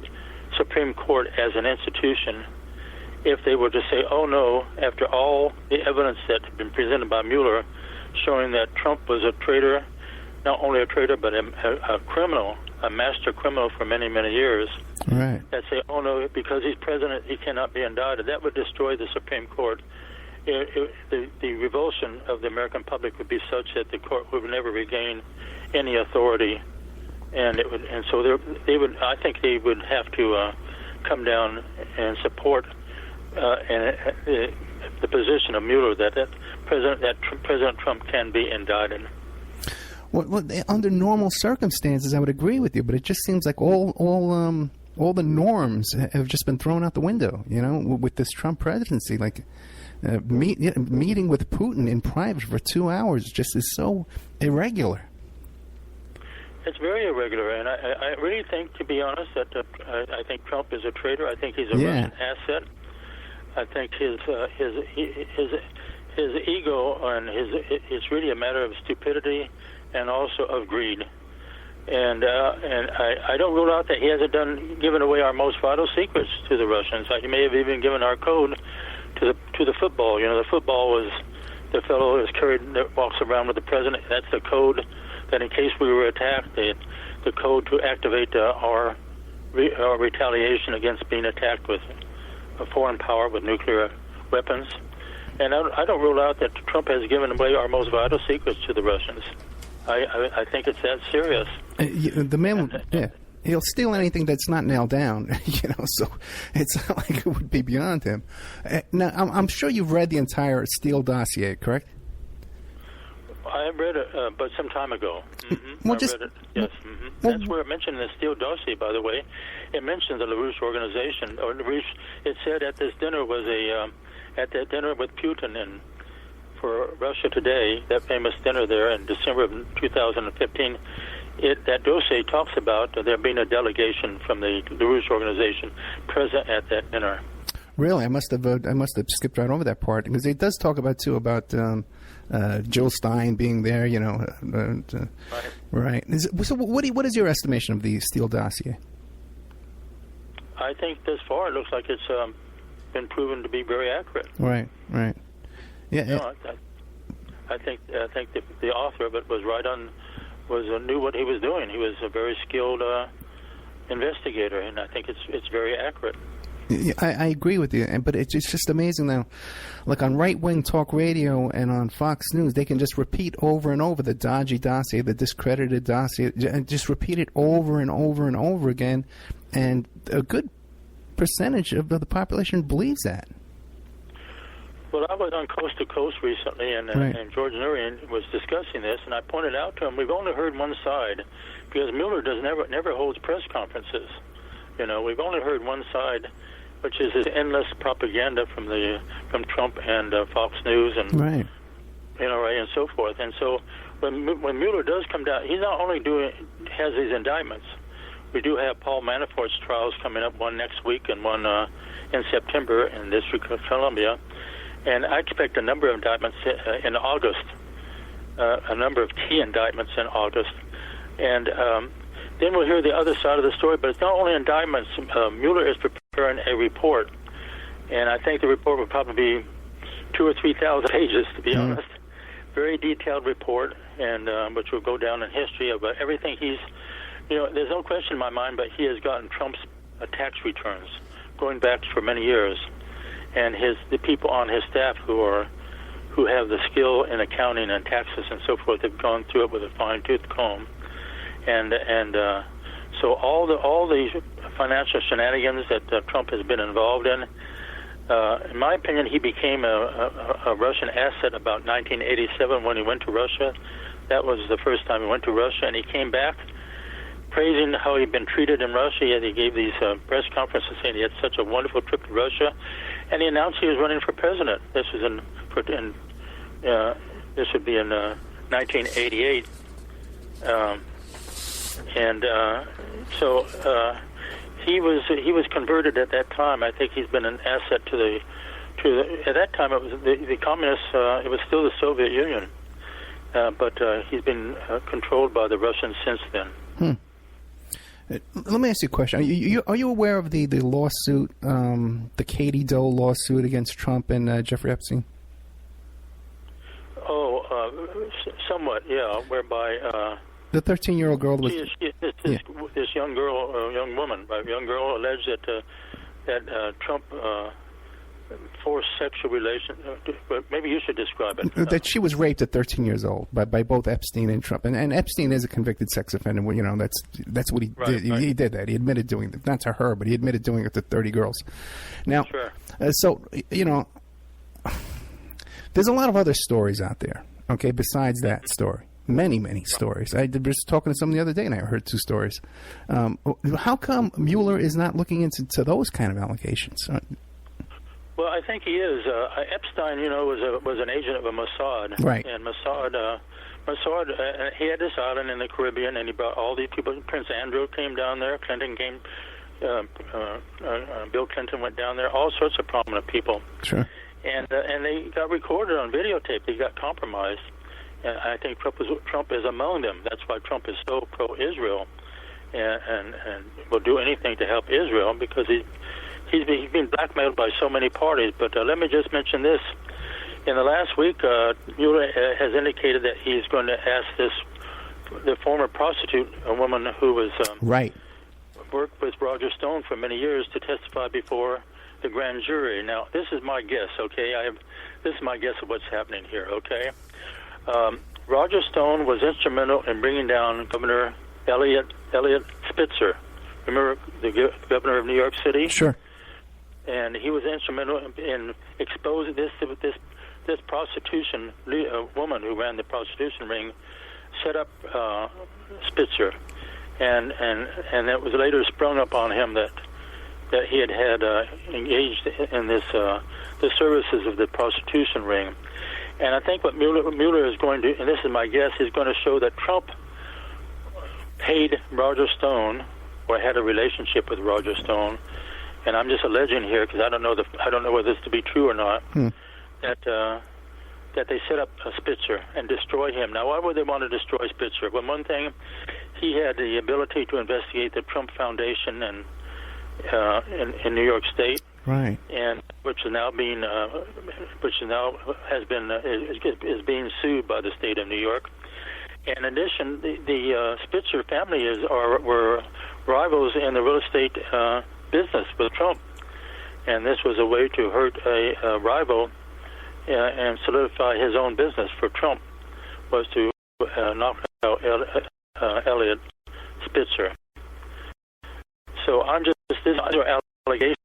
Supreme Court as an institution if they were to say, oh no, after all the evidence that had been presented by Mueller showing that Trump was a traitor, not only a traitor but a criminal, a master criminal for many, many years. Right. That say, oh no, because he's president, he cannot be indicted. That would destroy the Supreme Court. The revulsion of the American public would be such that the court would never regain any authority. And it would, and so they would. I think they would have to come down and support the position of Mueller that President Trump can be indicted. Well, under normal circumstances, I would agree with you, but it just seems like all the norms have just been thrown out the window. With this Trump presidency, like meeting with Putin in private for 2 hours, just is so irregular. It's very irregular, and I really think, to be honest, that I think Trump is a traitor. I think he's a Russian asset. I think his ego and it's really a matter of stupidity and also of greed. And I don't rule out that he hasn't given away our most vital secrets to the Russians. He may have even given our code to the football. The football was the fellow that walks around with the president. That's the code. That in case we were attacked, the code to activate our retaliation against being attacked with a foreign power with nuclear weapons. And I don't rule out that Trump has given away our most vital secrets to the Russians. I think it's that serious. The man, he'll steal anything that's not nailed down, so it's not like it would be beyond him. Now, I'm sure you've read the entire Steele dossier, correct? I read it, but some time ago. Mm-hmm. Well, read it. Yes, mm-hmm. That's where it mentioned in the Steele dossier. By the way, it mentioned the LaRouche organization. Or LaRouche, it said at this dinner at that dinner with Putin and for Russia Today, that famous dinner there in December of 2015. That dossier talks about there being a delegation from the LaRouche organization present at that dinner. Really, I must have skipped right over that part because it does talk about Jill Stein being there, right. So what is your estimation of the Steele dossier? I think thus far it looks like it's been proven to be very accurate. Right. Yeah. I think the author of it was knew what he was doing. He was a very skilled investigator, and I think it's very accurate. I agree with you, but it's just amazing now. Like on right-wing talk radio and on Fox News, they can just repeat over and over the dodgy dossier, the discredited dossier, and just repeat it over and over and over again, and a good percentage of the population believes that. Well, I was on Coast to Coast recently, and George Nurian was discussing this, and I pointed out to him, we've only heard one side, because Mueller never holds press conferences. You know, we've only heard one side, which is his endless propaganda from Trump and Fox News and NRA and so forth. And so when Mueller does come down, he's not only has these indictments. We do have Paul Manafort's trials coming up, one next week and one in September in the District of Columbia. And I expect a number of indictments in August, a number of key indictments in August. And then we'll hear the other side of the story, but it's not only indictments. Mueller is preparing a report, and I think the report will probably be 2,000 or 3,000 pages, to be honest. Very detailed report, and which will go down in history of everything he's, there's no question in my mind, but he has gotten Trump's tax returns going back for many years, and the people on his staff who have the skill in accounting and taxes and so forth have gone through it with a fine-tooth comb. And so all the financial shenanigans that Trump has been involved in my opinion, he became a Russian asset about 1987 when he went to Russia. That was the first time he went to Russia, and he came back praising how he'd been treated in Russia. He gave these press conferences saying he had such a wonderful trip to Russia, and he announced he was running for president. This was this would be in 1988. So he was converted at that time. I think he's been an asset to the at that time it was the communists. It was still the Soviet Union, but he's been controlled by the Russians since then. Let me ask you a question. Are you aware of the lawsuit, the Caddy Doe lawsuit against Trump and Jeffrey Epstein? Somewhat, yeah. Whereby the 13-year-old girl was this young girl alleged that Trump forced sexual relations. Maybe you should describe it. That she was raped at 13 years old by both Epstein and Trump, and Epstein is a convicted sex offender. You know, that's what he did. He did that. He admitted doing it, not to her, but he admitted doing it to 30 girls. Now, so there's a lot of other stories out there. Okay, besides that story. Many stories. I was talking to someone the other day, and I heard 2 stories. How come Mueller is not looking into those kind of allegations? Well, I think he is. Epstein, was an agent of a Mossad. Right. And Mossad, he had this island in the Caribbean, and he brought all these people. Prince Andrew came down there. Clinton came. Bill Clinton went down there. All sorts of prominent people. Sure. And they got recorded on videotape. They got compromised. And I think Trump is among them. That's why Trump is so pro-Israel, and will do anything to help Israel because he's been blackmailed by so many parties. But let me just mention this: in the last week, Mueller has indicated that he's going to ask the former prostitute, a woman who was worked with Roger Stone for many years, to testify before the grand jury. Now, this is my guess. Okay, this is my guess of what's happening here. Okay. Roger Stone was instrumental in bringing down Governor Eliot Spitzer. Remember the governor of New York City? Sure. And he was instrumental in exposing this prostitution woman who ran the prostitution ring, set up Spitzer, and it was later sprung up on him that he had engaged in this the services of the prostitution ring. And I think what Mueller is going to, and this is my guess, is going to show that Trump paid Roger Stone, or had a relationship with Roger Stone, and I'm just alleging here because I don't know whether this to be true or not, that they set up a Spitzer and destroy him. Now, why would they want to destroy Spitzer? Well, one thing, he had the ability to investigate the Trump Foundation and in New York State. Right. And which is now being is being sued by the state of New York. In addition, the Spitzer family were rivals in the real estate business with Trump, and this was a way to hurt a rival and solidify his own business for Trump, was to knock out Elliot Spitzer. So I'm just, these are allegations.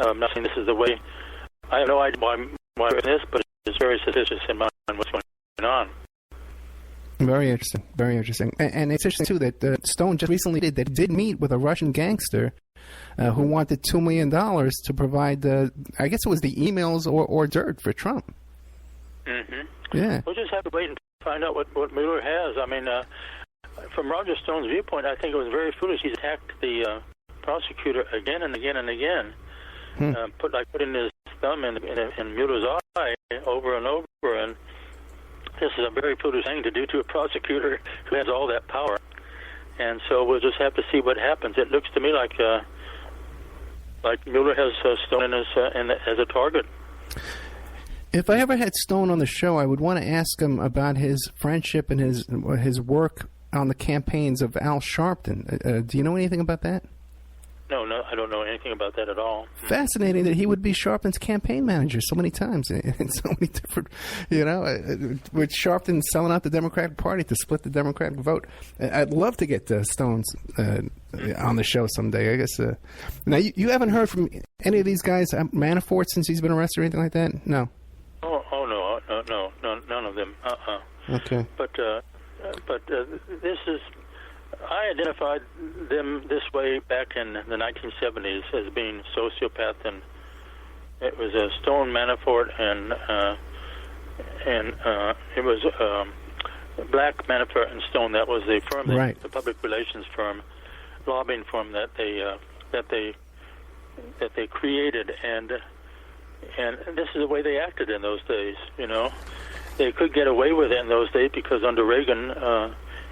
I'm not saying this is the way. I have no idea why this, but it's very suspicious in my mind what's going on. Very interesting. Very interesting. And it's interesting, too, that Stone just recently did meet with a Russian gangster who wanted $2 million to provide, I guess it was the emails or dirt for Trump. Mm-hmm. Yeah. We'll just have to wait and find out what Mueller has. I mean, from Roger Stone's viewpoint, I think it was very foolish. He's attacked the prosecutor again and again and again, putting his thumb in Mueller's eye over and over, and this is a very foolish thing to do to a prosecutor who has all that power. And so we'll just have to see what happens. It looks to me like Mueller has Stone as a target. If I ever had Stone on the show, I would want to ask him about his friendship and his work on the campaigns of Al Sharpton. Do you know anything about that? No, I don't know anything about that at all. Fascinating that he would be Sharpton's campaign manager so many times in so many different, with Sharpton selling out the Democratic Party to split the Democratic vote. I'd love to get Stones on the show someday. I guess. Now, you haven't heard from any of these guys, Manafort, since he's been arrested or anything like that? No. Oh no, none of them. Okay. But this is. I identified them this way back in the 1970s as being sociopath, and it was Stone, Manafort, and it was Black, Manafort, and Stone. That was the firm, right. The public relations firm, lobbying firm that they created, and this is the way they acted in those days. They could get away with it in those days because under Reagan.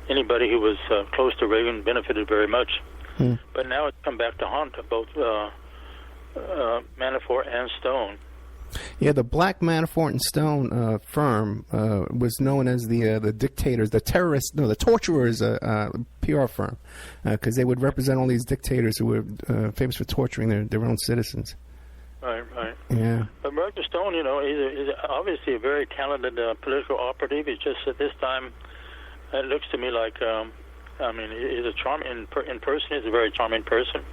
Anybody who was close to Reagan benefited very much. But now it's come back to haunt both Manafort and Stone. Yeah, the Black, Manafort, and Stone firm was known as the dictators, the terrorists, no, the torturers PR firm, because they would represent all these dictators who were famous for torturing their own citizens. Right. Yeah. But Roger Stone, he's obviously a very talented political operative. It's just at this time, it looks to me like, he's a charming in person. He's a very charming person.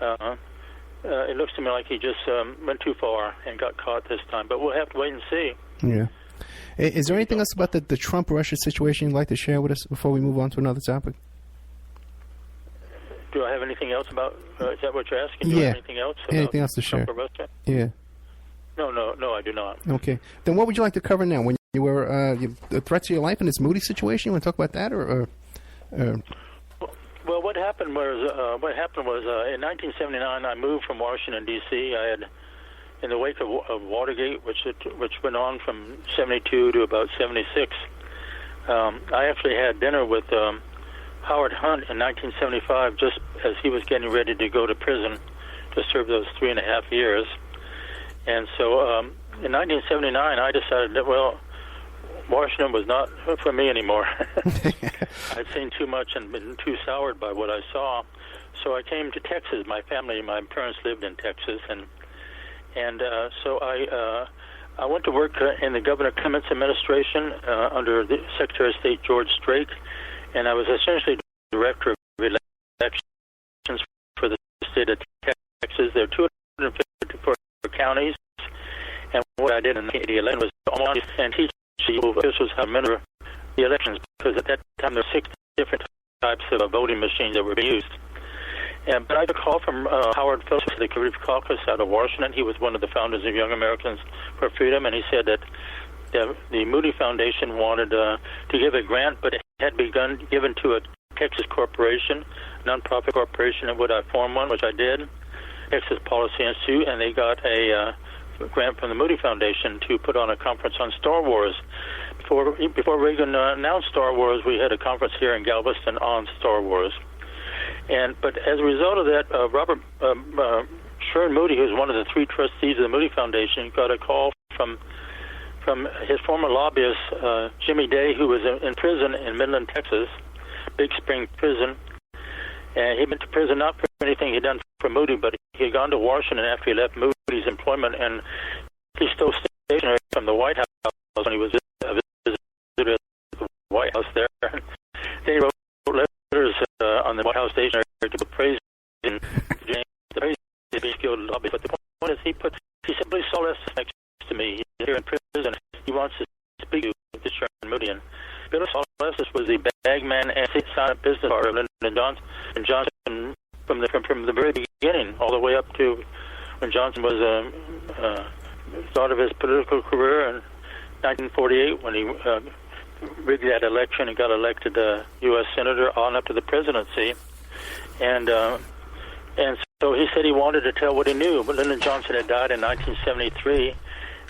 It looks to me like he just went too far and got caught this time. But we'll have to wait and see. Yeah. Is there anything else about the Trump-Russia situation you'd like to share with us before we move on to another topic? Do I have anything else about? Is that what you're asking? Do yeah. I have anything else? Anything else to share? Russia? Yeah. No, I do not. Okay. Then what would you like to cover now? When you were the threat to your life in this Moody situation, you want to talk about that, or? Well, what happened was in 1979 I moved from Washington D.C. I had, in the wake of Watergate, which went on from 72 to about 76. I actually had dinner with Howard Hunt in 1975, just as he was getting ready to go to prison to serve those 3.5 years. And so in 1979, I decided that, Washington was not for me anymore. I'd seen too much and been too soured by what I saw. So I came to Texas. My parents lived in Texas, and so I went to work in the Governor Clement's administration under the Secretary of State George Strait, and I was essentially director of elections for the state of Texas. There are 254 counties, and what I did in 1980 was almost and teach officials how to maneuver the elections, because at that time there were 6 different types of voting machines that were being used. But I got a call from Howard Phillips of the Conservative Caucus out of Washington. He was one of the founders of Young Americans for Freedom, and he said that the Moody Foundation wanted to give a grant, but it had begun given to a Texas corporation, nonprofit corporation, and would I form one, which I did, Texas Policy Institute, and they got a grant from the Moody Foundation to put on a conference on Star Wars. Before Reagan announced Star Wars, we had a conference here in Galveston on Star Wars. But as a result of that, Robert Sherman Moody, who was one of the 3 trustees of the Moody Foundation, got a call from his former lobbyist, Jimmy Day, who was in prison in Midland, Texas, Big Spring Prison. And he'd been to prison not for anything he'd done for Moody, but he had gone to Washington after he left Moody's employment, and he stole stationery from the White House when he was a visitor at the White House there. Then he wrote letters on the White House stationery to praise James, the praise to be skilled lobby. But the point is, he simply saw this next to me. He's here in prison. He wants to speak to Sherman Moody. And Billy Saul-Estes was the bagman and silent business partner of Lyndon Johnson from the very beginning, all the way up to when Johnson was start of his political career in 1948, when he rigged that election and got elected U.S. Senator on up to the presidency. And so he said he wanted to tell what he knew. But Lyndon Johnson had died in 1973,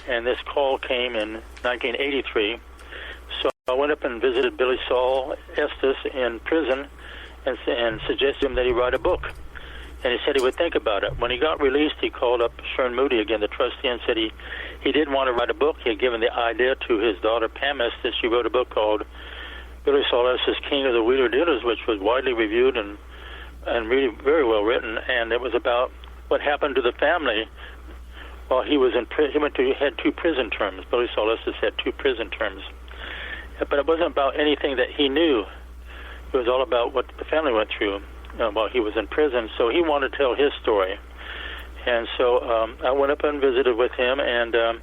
and this call came in 1983. So I went up and visited Billy Saul-Estes in prison and suggested him that he write a book. And he said he would think about it. When he got released, he called up Sherman Moody again, the trustee, and said he didn't want to write a book. He had given the idea to his daughter, Pam Estes. She wrote a book called Billy Saul-Estes, King of the Wheeler Dealers, which was widely reviewed and really very well written. And it was about what happened to the family while he was in prison. He had 2 prison terms. Billy Saul-Estes had 2 prison terms. But it wasn't about anything that he knew. It was all about what the family went through while he was in prison. So he wanted to tell his story. And so I went up and visited with him, and the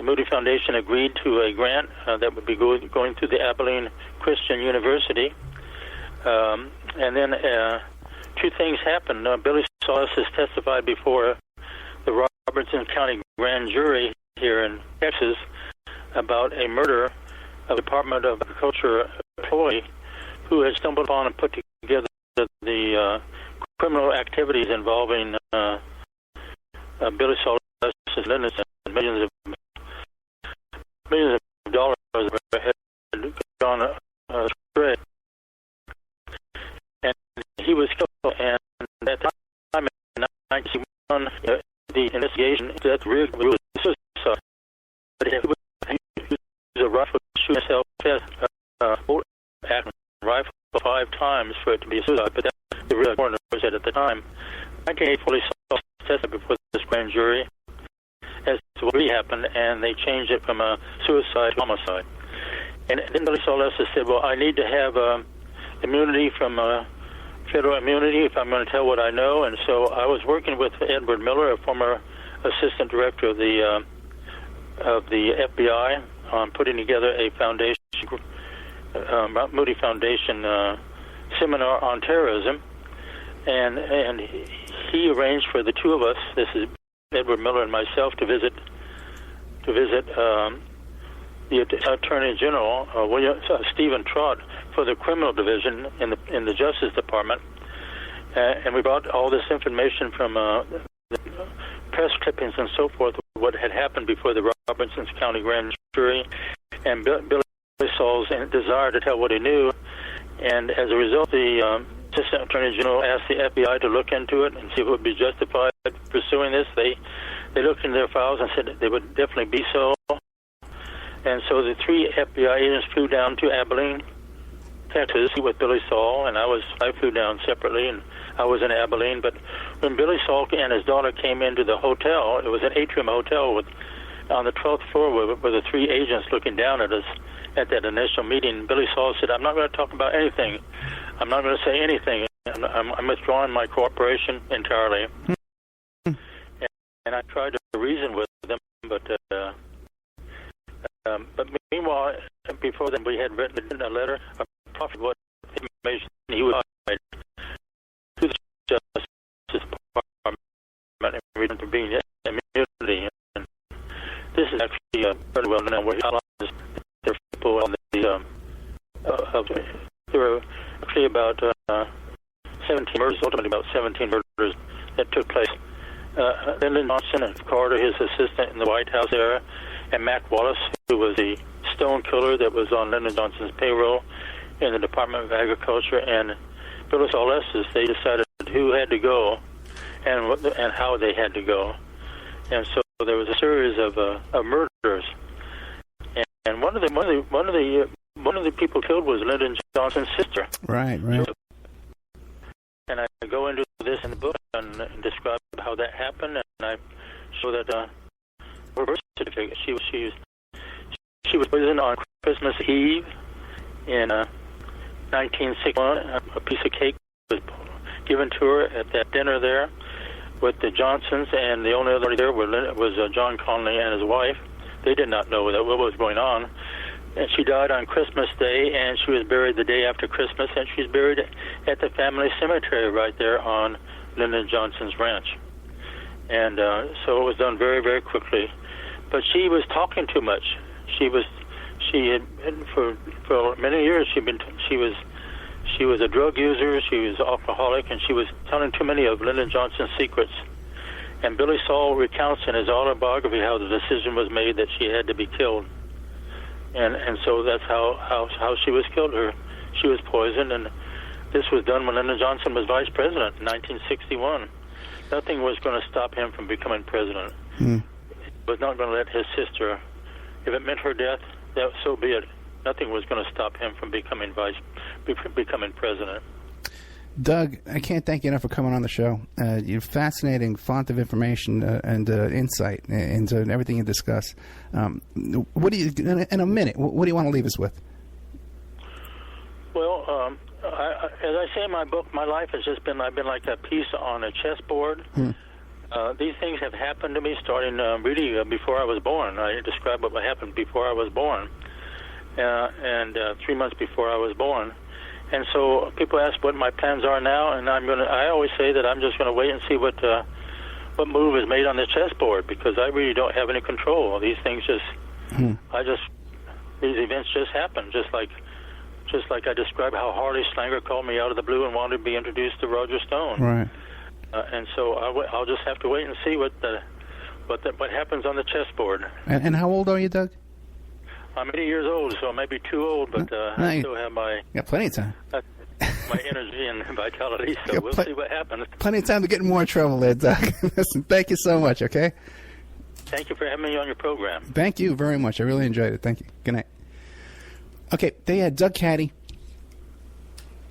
Moody Foundation agreed to a grant that would be going through the Abilene Christian University. And then 2 things happened. Billy Saul-Estes testified before the Robertson County Grand Jury here in Texas about a murder of the Department of Agriculture employee who had stumbled upon and put together the criminal activities involving Billy Saul-Estes and millions of dollars had gone astray. And he was killed, and at that time in 1991, the investigation that rigged was suicide. But he was a rifle shooting himself rifle 5 times for it to be a suicide, but that's the real coroner said at the time. 1984, Saul testified before this grand jury as to what really happened, and they changed it from a suicide to homicide. And then Billy Saul-Estes said, well, I need to have immunity from federal immunity if I'm going to tell what I know. And so I was working with Edward Miller, a former assistant director of the FBI, on putting together a foundation, Moody Foundation seminar on terrorism, and he arranged for the 2 of us, this is Edward Miller and myself, to visit the Attorney General Stephen Trott for the criminal division in the Justice Department, and we brought all this information from the press clippings and so forth, what had happened before the Robertson County Grand Jury, and Billy Saul's desire to tell what he knew. And as a result, the Assistant Attorney General asked the FBI to look into it and see if it would be justified pursuing this. They looked into their files and said that they would definitely be so. And so the 3 FBI agents flew down to Abilene, Texas, with Billy Saul, and I flew down separately, and I was in Abilene. But when Billy Saul and his daughter came into the hotel, it was an atrium hotel on the 12th floor were the 3 agents looking down at us at that initial meeting. Billy Saul said, I'm not going to talk about anything. I'm not going to say anything. I'm withdrawing my cooperation entirely. And I tried to reason with them, but meanwhile, before then, we had written a letter of profit what information he would provide to the Justice Department in reason for being immunity. And this is actually very well known where he outlines there are people on the there were actually about 17 murders, ultimately about 17 murders that took place. Lyndon Johnson and Carter, his assistant in the White House era, and Mac Wallace, who was the stone killer that was on Lyndon Johnson's payroll in the Department of Agriculture, and Billy Saul-Estes, they decided who had to go. and how they had to go. And so there was a series of murders, and one of the people killed was Lyndon Johnson's sister. Right. And I go into this in the book and describe how that happened, and I show that her birth certificate. She was poisoned on Christmas Eve in 1961. A piece of cake was given to her at that dinner there with the Johnsons, and the only other there was John Connolly and his wife. They did not know what was going on. And she died on Christmas Day, and she was buried the day after Christmas, and she's buried at the family cemetery right there on Lyndon Johnson's ranch. And so it was done very, very quickly. But she was talking too much. She had for many years she was a drug user, she was alcoholic, and she was telling too many of Lyndon Johnson's secrets. And Billy Saul recounts in his autobiography how the decision was made that she had to be killed. And so that's how she was killed. She was poisoned, and this was done when Lyndon Johnson was vice president in 1961. Nothing was going to stop him from becoming president. He was not going to let his sister, if it meant her death, so be it. Nothing was going to stop him from becoming president. Doug, I can't thank you enough for coming on the show. You're a fascinating font of information and insight into everything you discuss. What do you, in a minute, what do you want to leave us with? Well, as I say in my book, my life has just been, I've been like a piece on a chessboard. These things have happened to me starting really before I was born. I describe what happened before I was born, and 3 months before I was born. And so people ask what my plans are now, and I always say that I'm just going to wait and see what move is made on the chessboard, because I really don't have any control. These things these events just happen, just like I described how Harley Slanger called me out of the blue and wanted to be introduced to Roger Stone. Right. And so I'll just have to wait and see what happens on the chessboard. And how old are you, Doug? I'm 80 years old, so I may be too old, but I still have my... You got plenty of time. My energy and vitality, so we'll see what happens. Plenty of time to get in more trouble there, Doug. Listen, thank you so much, okay? Thank you for having me on your program. Thank you very much. I really enjoyed it. Thank you. Good night. Okay, they had Doug Caddy.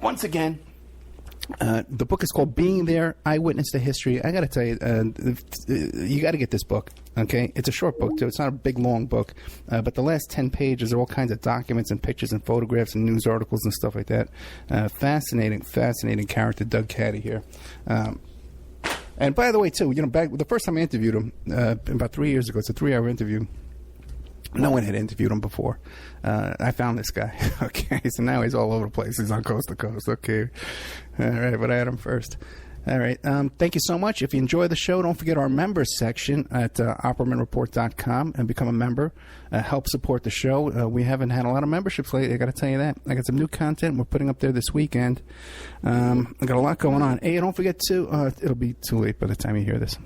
Once again, the book is called Being There, Eyewitness to History. I got to tell you, you got to get this book, okay? It's a short book, too. It's not a big, long book. But the last 10 pages are all kinds of documents and pictures and photographs and news articles and stuff like that. Fascinating character, Doug Caddy here. And by the way, too, back the first time I interviewed him, about 3 years ago, it's a 3-hour interview. No one had interviewed him before. I found this guy. Okay, so now he's all over the place. He's on coast to coast. Okay. All right, but I had him first. All right. Thank you so much. If you enjoy the show, don't forget our members section at OppermanReport.com and become a member. Help support the show. We haven't had a lot of memberships lately, I got to tell you that. I got some new content we're putting up there this weekend. I got a lot going on. Hey, don't forget to, it'll be too late by the time you hear this.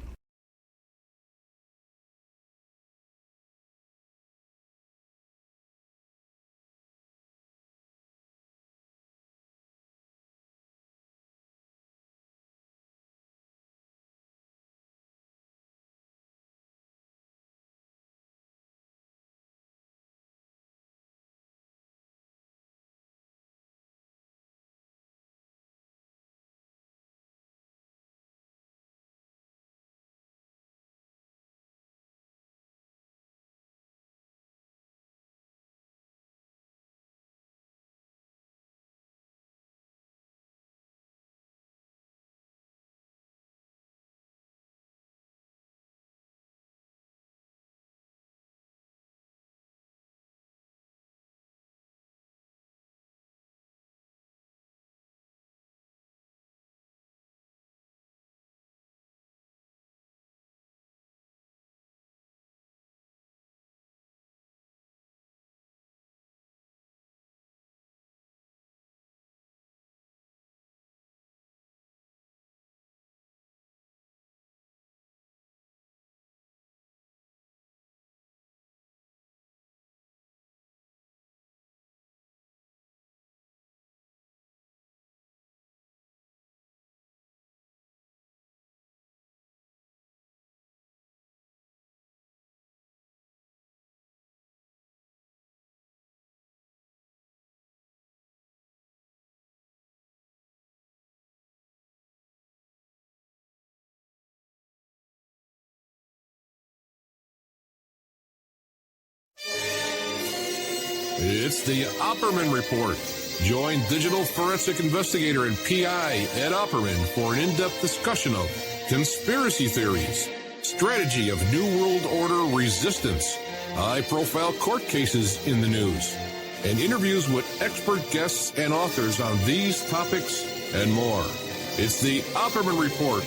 It's the Opperman Report. Join digital forensic investigator and PI Ed Opperman for an in-depth discussion of conspiracy theories, strategy of New World Order resistance, high-profile court cases in the news, and interviews with expert guests and authors on these topics and more. It's the Opperman Report.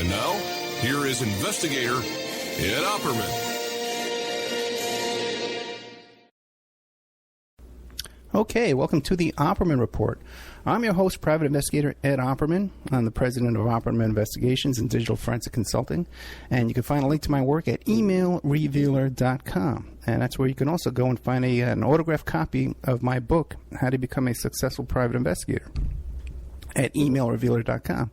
And now, here is investigator Ed Opperman. Okay, welcome to the Opperman Report. I'm your host, Private Investigator Ed Opperman. I'm the president of Opperman Investigations and Digital Forensic Consulting. And you can find a link to my work at emailrevealer.com. And that's where you can also go and find an autographed copy of my book, How to Become a Successful Private Investigator, at emailrevealer.com.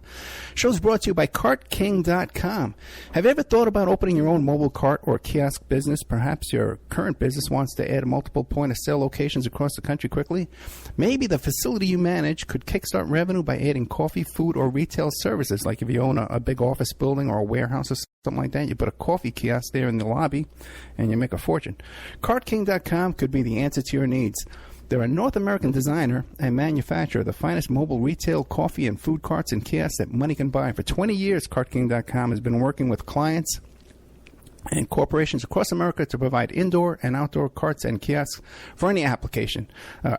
Show's brought to you by CartKing.com. Have you ever thought about opening your own mobile cart or kiosk business? Perhaps your current business wants to add multiple point-of-sale locations across the country quickly. Maybe the facility you manage could kickstart revenue by adding coffee, food, or retail services. Like if you own a big office building or a warehouse or something like that, you put a coffee kiosk there in the lobby and you make a fortune. CartKing.com could be the answer to your needs. They're a North American designer and manufacturer of the finest mobile retail coffee and food carts and kiosks that money can buy. For 20 years, CartKing.com has been working with clients and corporations across America to provide indoor and outdoor carts and kiosks for any application.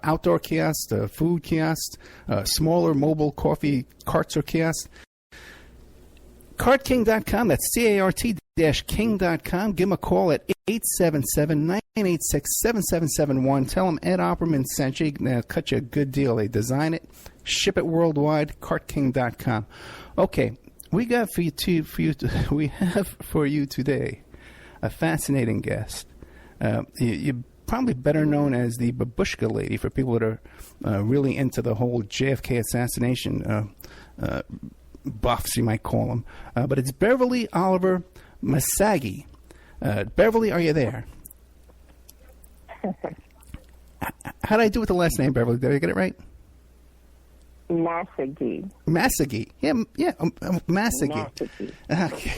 Outdoor kiosks, food kiosks, smaller mobile coffee carts or kiosks. CartKing.com, that's CART-King.com. Give them a call at 877-986-7771. Tell them Ed Opperman sent you. They'll cut you a good deal. They design it, ship it worldwide, CartKing.com. Okay, we have for you today a fascinating guest. You're probably better known as the Babushka lady for people that are really into the whole JFK assassination buffs, you might call them. But it's Beverly Oliver Massegee. Beverly, are you there? How did I do with the last name, Beverly? Did I get it right? Massegee. Massegee. Massegee. Okay.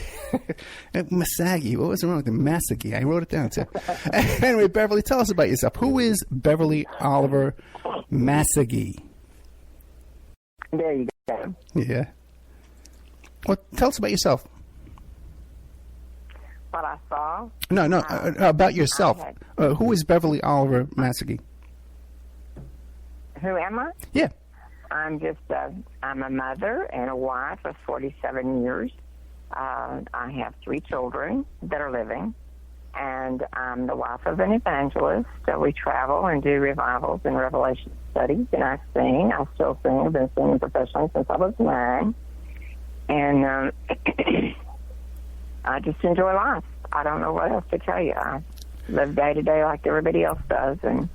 Massegee. What was wrong with the Massegee? I wrote it down, too. Anyway, Beverly, tell us about yourself. Who is Beverly Oliver Massegee? There you go. Yeah. Well, tell us about yourself. What I saw? No, about yourself. Who is Beverly Oliver Massegee? Who am I? Yeah. I'm a mother and a wife of 47 years. I have 3 children that are living, and I'm the wife of an evangelist. We travel and do revivals and revelation studies, and I sing. I still sing. I've been singing professionally since I was 9. And I just enjoy life. I don't know what else to tell you. I live day to day like everybody else does, and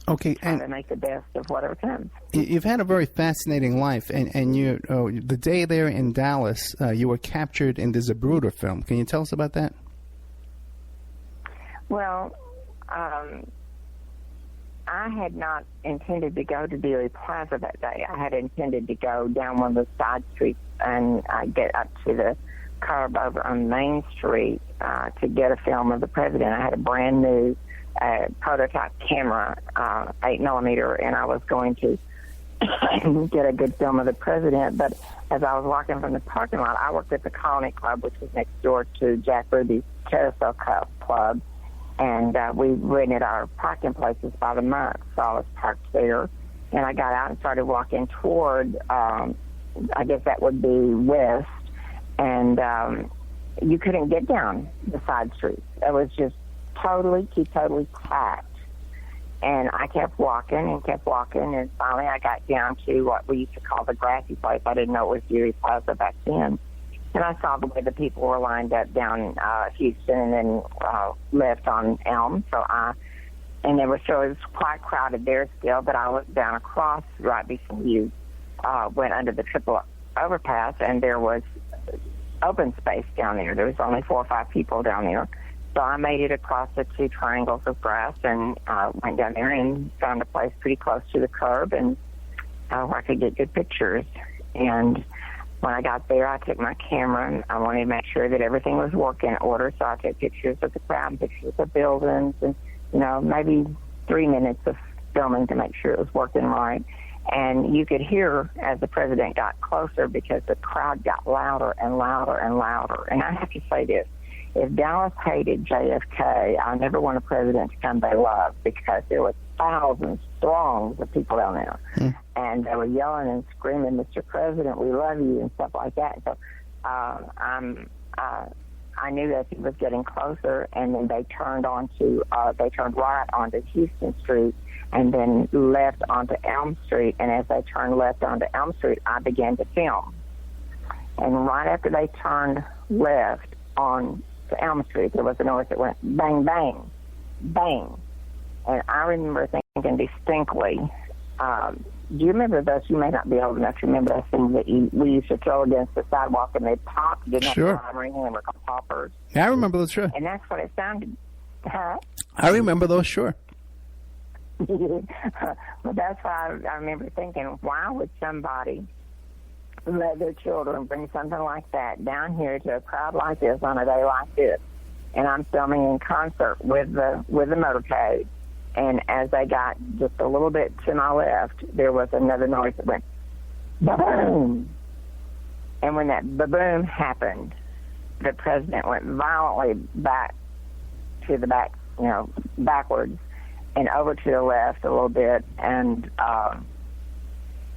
try to make the best of whatever comes. You've had a very fascinating life, and you the day there in Dallas, you were captured in the Zapruder film. Can you tell us about that? Well, I had not intended to go to Dealey Plaza that day. I had intended to go down one of the side streets and get up to the curb over on Main Street to get a film of the president. I had a brand new prototype camera, 8mm, and I was going to get a good film of the president. But as I was walking from the parking lot, I worked at the Colony Club, which was next door to Jack Ruby's Carousel Club. And we rented our parking places by the month, so I was parked there. And I got out and started walking toward, I guess that would be west, and you couldn't get down the side streets. It was just totally packed. And I kept walking, and finally I got down to what we used to call the grassy place. I didn't know it was Dealey Plaza back then. And I saw the way the people were lined up down Houston and then left on Elm. And it was quite crowded there still, but I was down across right before you went under the triple overpass, and there was open space down there. There was only 4 or 5 people down there. So I made it across the 2 triangles of grass and went down there and found a place pretty close to the curb and where I could get good pictures. And when I got there, I took my camera, and I wanted to make sure that everything was working in order, so I took pictures of the crowd, pictures of the buildings, and maybe 3 minutes of filming to make sure it was working right. And you could hear as the president got closer because the crowd got louder and louder and louder. And I have to say this. If Dallas hated JFK, I never want a president to come they love, because there were thousands, throngs of people down there. And they were yelling and screaming, "Mr. President, we love you," and stuff like that. So I knew that he was getting closer, and then they turned right onto Houston Street and then left onto Elm Street. And as they turned left onto Elm Street, I began to film. And right after they turned left on to Elm Street, there was a noise that went bang, bang, bang. And I remember thinking distinctly, do you remember those? You may not be old enough to remember those things that we used to throw against the sidewalk and they'd pop. Didn't have to ring, and they were called poppers. Yeah, I remember those, sure. And that's what it sounded. Huh? I remember those, sure. But that's why I remember thinking, why would somebody let their children bring something like that down here to a crowd like this on a day like this? And I'm filming in concert with the motorcade. And as they got just a little bit to my left, there was another noise that went, ba-boom. And when that ba-boom happened, the president went violently back to the back, backwards, and over to the left a little bit. And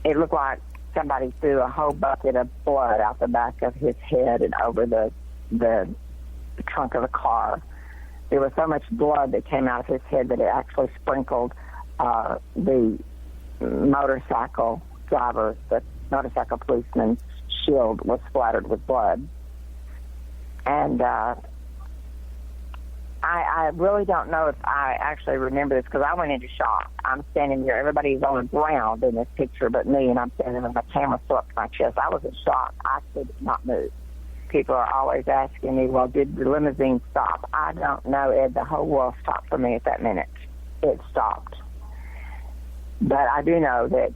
it looked like somebody threw a whole bucket of blood out the back of his head and over the trunk of the car. There was so much blood that came out of his head that it actually sprinkled the motorcycle driver, the motorcycle policeman's shield was splattered with blood. And I really don't know if I actually remember this, because I went into shock. I'm standing here. Everybody's on the ground in this picture but me, and I'm standing with my camera still up to my chest. I was in shock. I could not move. People are always asking me, well, did the limousine stop? I don't know, Ed. The whole world stopped for me at that minute. It stopped. But I do know that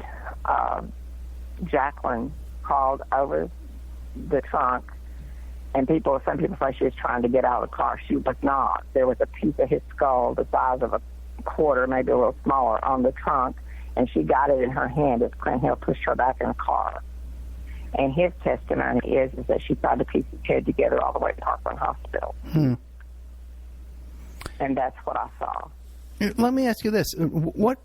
Jacqueline crawled over the trunk, and some people say she was trying to get out of the car. She was not. There was a piece of his skull the size of a quarter, maybe a little smaller, on the trunk, and she got it in her hand as Clint Hill pushed her back in the car. And his testimony is that she tried to piece his head together all the way to Opperman Hospital. And that's what I saw. Let me ask you this: what?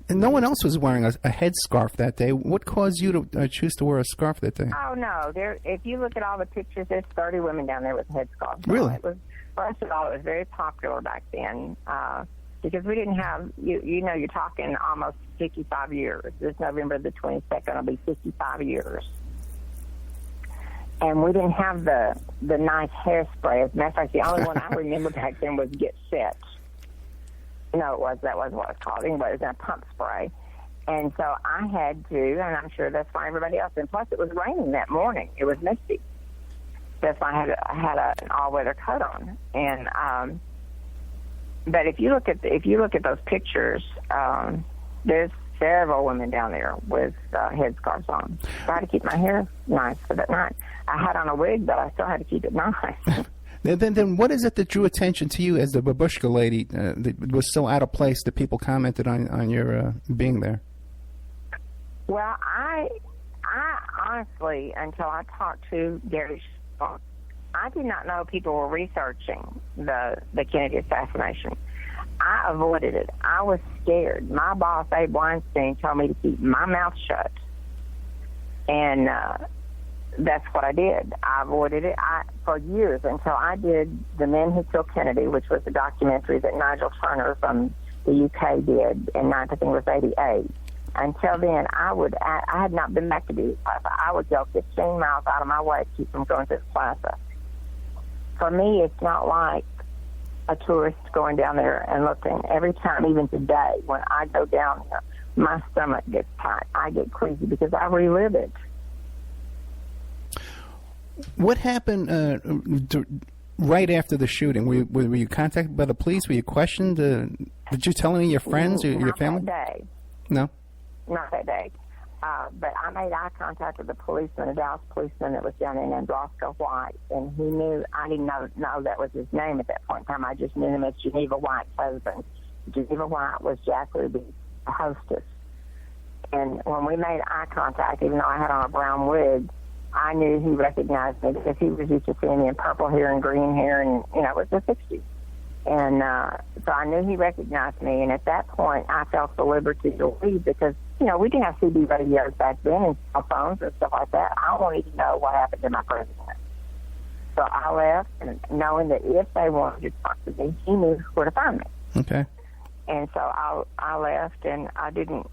No one else was wearing a headscarf that day. What caused you to choose to wear a scarf that day? Oh no! If you look at all the pictures, there's 30 women down there with headscarves. Really? First of all, it was very popular back then because we didn't have you're talking almost 55 years. This November the 22nd will be 55 years. And we didn't have the nice hairspray. As a matter of fact, the only one I remember back then was Get Set. No, that wasn't what it's called. Anyway, it was a pump spray. And so I had to, and I'm sure that's why everybody else. And plus, it was raining that morning. It was misty. That's why I had an all-weather coat on. And but if you look at those pictures, there's several women down there with headscarves on. So I had to keep my hair nice for that night. I had on a wig, but I still had to keep it nice. Then what is it that drew attention to you as the Babushka lady that was so out of place that people commented on your being there? Well, I honestly, until I talked to Gary, I did not know people were researching the Kennedy assassination. I avoided it. I was scared. My boss, Abe Weinstein, told me to keep my mouth shut. And that's what I did. I avoided it for years until I did The Men Who Killed Kennedy, which was a documentary that Nigel Turner from the UK did in, I think it was 88. Until then, I had not been back to the plaza. I would go 15 miles out of my way to keep from going to the plaza. For me, it's not like a tourist going down there and looking. Every time, even today, when I go down there, my stomach gets tight. I get queasy because I relive it. What happened right after the shooting? Were you contacted by the police? Were you questioned? Did you tell any of your friends or your family? Not that day. No? Not that day. But I made eye contact with the policeman, a Dallas policeman that was down in Androsco White, and he knew, I didn't know that was his name at that point in time. I just knew him as Geneva White's husband. Geneva White was Jack Ruby's hostess. And when we made eye contact, even though I had on a brown wig, I knew he recognized me because he was used to seeing me in purple hair and green hair, and, it was the 60s. And so I knew he recognized me, and at that point, I felt the liberty to leave because, we didn't have CB radios back then and cell phones and stuff like that. I wanted to know what happened to my president. So I left, and knowing that if they wanted to talk to me, he knew where to find me. Okay. And so I left, and I had an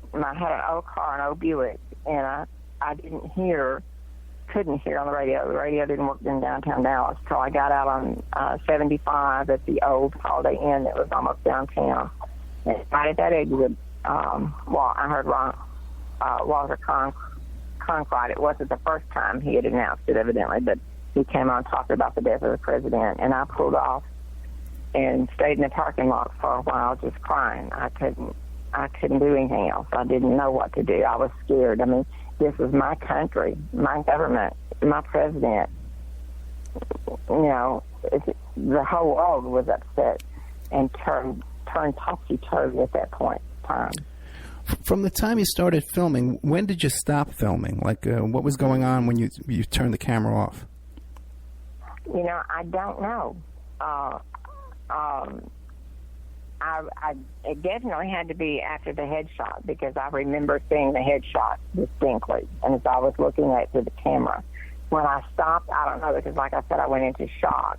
old car, an old Buick, and I couldn't hear on the radio. The radio didn't work in downtown Dallas. So I got out on 75 at the old Holiday Inn that was almost downtown. And right at that exit, I heard Walter Cronkite. It wasn't the first time he had announced it, evidently, but he came on talking about the death of the president, and I pulled off and stayed in the parking lot for a while just crying. I couldn't do anything else. I didn't know what to do. I was scared. I mean, this was my country, my government, my president. The whole world was upset and turned topsy-turvy at that point in time. From the time you started filming, when did you stop filming? What was going on when you turned the camera off? I don't know. It definitely had to be after the headshot because I remember seeing the headshot distinctly, and as I was looking at it through the camera. When I stopped, I don't know, because like I said, I went into shock.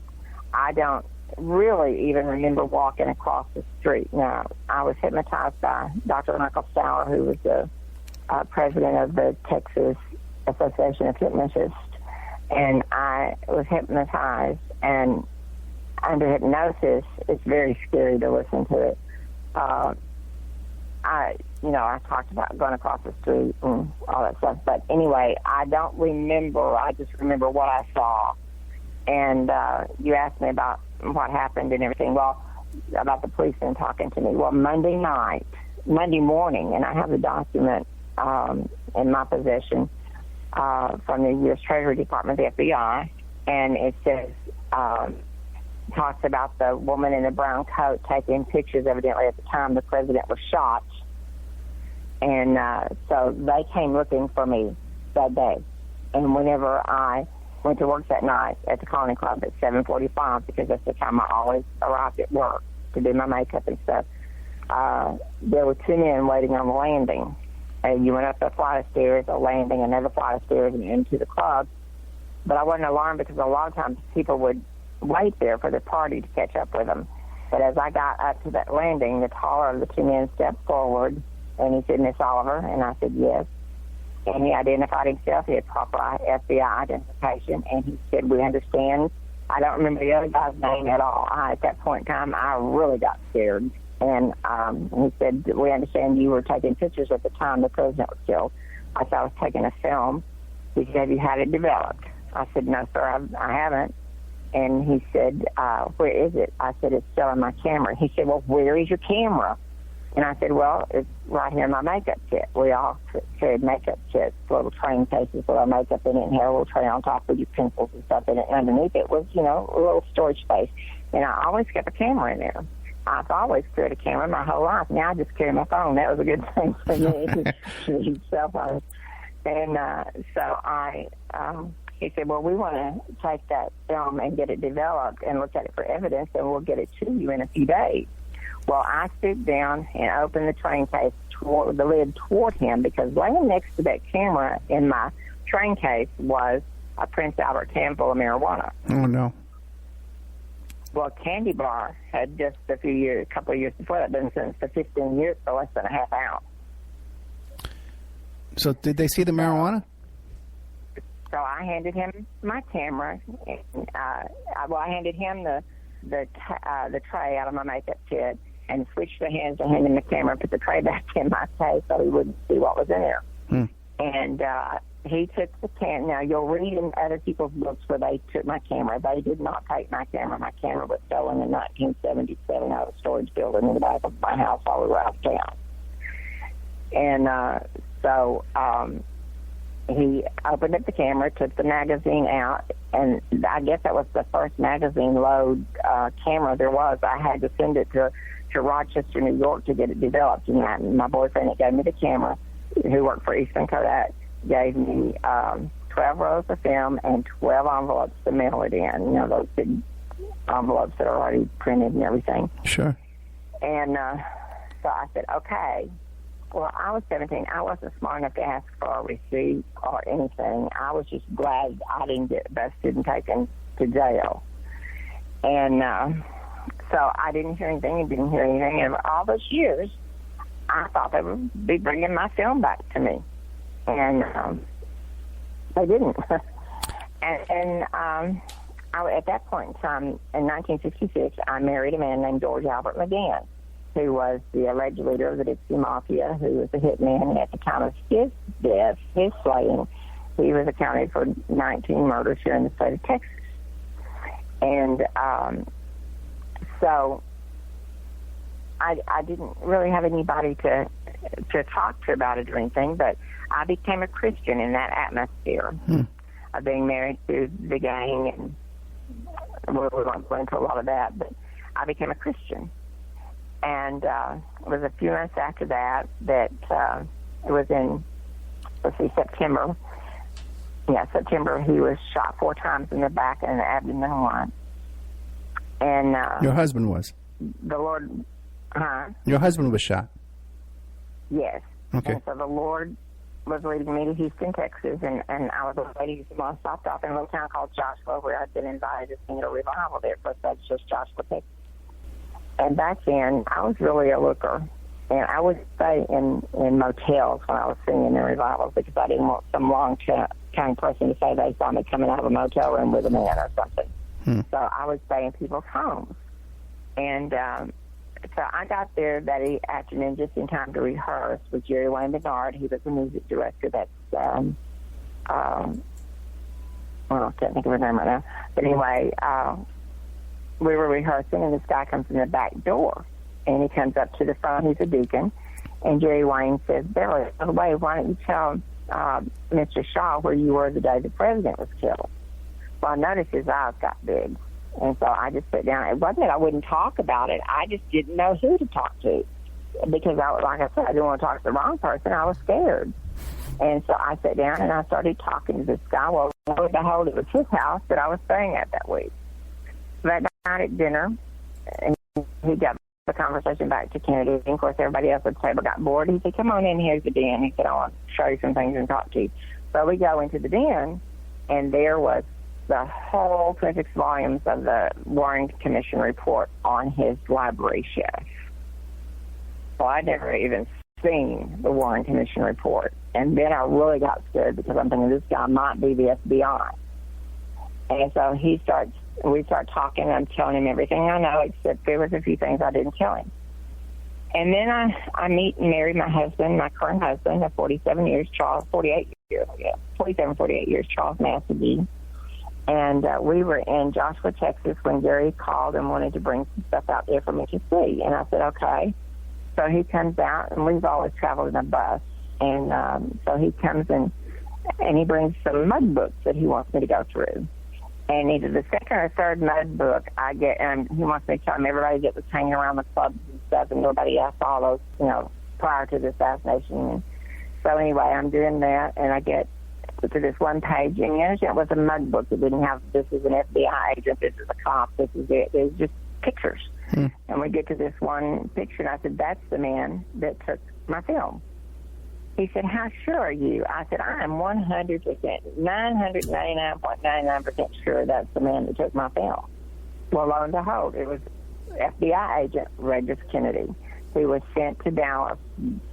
I don't really even remember walking across the street. Now, I was hypnotized by Dr. Michael Stower, who was the president of the Texas Association of Hypnotists, and I was hypnotized, and under hypnosis, it's very scary to listen to it. I talked about going across the street and all that stuff, but anyway, I don't remember. I just remember what I saw. And you asked me about what happened and everything. Well, about the policeman talking to me. Well, Monday morning, and I have the document in my possession from the U.S. Treasury Department, the FBI, and it says, talks about the woman in the brown coat taking pictures, evidently, at the time the president was shot. And so they came looking for me that day. And whenever I went to work that night at the Colony Club at 7:45, because that's the time I always arrived at work to do my makeup and stuff, there were two men waiting on the landing. And you went up a flight of stairs, a landing, another flight of stairs, and into the club. But I wasn't alarmed because a lot of times people would wait there for the party to catch up with them. But as I got up to that landing, the taller of the two men stepped forward, and he said, "Miss Oliver?" And I said, "Yes." And he identified himself. He had proper FBI identification, and he said, "We understand." I don't remember the other guy's name at all. At that point in time, I really got scared. And he said, "We understand you were taking pictures at the time the president was killed." I said, "I was taking a film." He said, "Have you had it developed?" I said, "No, sir, I haven't." And he said, "Where is it?" I said, "It's still in my camera." He said, "Well, where is your camera?" And I said, "Well, it's right here in my makeup kit." We all carried makeup kits, little train cases with our makeup in it, and had a little tray on top with your pencils and stuff in it. And underneath it was, a little storage space. And I always kept a camera in there. I've always carried a camera my whole life. Now I just carry my phone. That was a good thing for me, cell phone. And so he said, "Well, we want to take that film and get it developed and look at it for evidence, and we'll get it to you in a few days." Well, I stooped down and opened the train case, the lid toward him, because laying next to that camera in my train case was a Prince Albert can full of marijuana. Oh, no. Well, Candy Bar had just a couple of years before that been sentenced to 15 years for less than a half ounce. So did they see the marijuana? So I handed him my camera. And, I handed him the tray out of my makeup kit and switched the hands to hand him the camera and put the tray back in my case so he wouldn't see what was in there. And he took the camera. Now, you'll read in other people's books where they took my camera. They did not take my camera. My camera was stolen in 1977 out of a storage building in the back of my house all around town. And so he opened up the camera, took the magazine out, and I guess that was the first magazine load camera there was. I had to send it to Rochester, New York to get it developed. And my boyfriend that gave me the camera, who worked for Eastern Kodak, gave me 12 rolls of film and 12 envelopes to mail it in. You know, those big envelopes that are already printed and everything. Sure. And so I said, okay. Well, I was 17. I wasn't smart enough to ask for a receipt or anything. I was just glad I didn't get busted and taken to jail. And so I didn't hear anything and didn't hear anything. And all those years, I thought they would be bringing my film back to me. And they didn't. and at that point in time, in 1966, I married a man named George Albert McGann, who was the alleged leader of the Dixie Mafia, who was a hitman. And at the time of his death, his slaying, he was accounted for 19 murders here in the state of Texas. And so I didn't really have anybody to talk to about it or anything, but I became a Christian in that atmosphere of being married to the gang, and we won't go into a lot of that, but I became a Christian. And it was a few months after that it was in, September. Yeah, September, he was shot 4 times in the back and the abdomen once. And your husband was? The Lord, Your husband was shot? Yes. Okay. And so the Lord was leading me to Houston, Texas, and I was a lady who stopped off in a little town called Joshua, where I'd been invited to sing at a revival there. First, that's just Joshua, Texas. And back then, I was really a looker. And I would stay in motels when I was singing in revivals because I didn't want some long-time person to say they saw me coming out of a motel room with a man or something. So I would stay in people's homes. And so I got there that afternoon just in time to rehearse with Jerry Wayne Bernard. He was the music director. That's, I can't think of his name right now. But anyway, we were rehearsing, and this guy comes in the back door. And he comes up to the front. He's a deacon. And Jerry Wayne says, Beverly, by the way, why don't you tell Mr. Shaw where you were the day the president was killed? Well, I noticed his eyes got big. And so I just sat down. It wasn't that I wouldn't talk about it. I just didn't know who to talk to. Because, like I said, I didn't want to talk to the wrong person. I was scared. And so I sat down and I started talking to this guy. Well, lo and behold, it was his house that I was staying at that week. That night at dinner, and he got the conversation back to Kennedy. And, of course, everybody else at the table got bored. He said, come on in, here's the den. He said, I want to show you some things and talk to you. So we go into the den, and there was the whole 26 volumes of the Warren Commission report on his library shelf. Well, I'd never even seen the Warren Commission report. And then I really got scared because I'm thinking this guy might be the FBI. And so we start talking, and I'm telling him everything I know, except there was a few things I didn't tell him. And then I meet and marry my husband, my current husband of 47 years, Charles, 48 years, Charles Massegee. And we were in Joshua, Texas, when Gary called and wanted to bring some stuff out there for me to see. And I said, okay. So he comes out, and we've always traveled in a bus. And so he comes in, and he brings some mud books that he wants me to go through. And either the second or third mud book I get, and he wants me to tell him everybody that was hanging around the clubs and stuff, and nobody else saw those, prior to the assassination. And so anyway, I'm doing that, and I get to this one page, and it was a mud book that didn't have, this is an FBI agent, this is a cop, this is it. It was just pictures. And we get to this one picture, and I said, that's the man that took my film. He said, how sure are you? I said, I am 100%, 999.99% sure that's the man that took my film. Well, lo and behold, it was FBI agent Regis Kennedy, who was sent to Dallas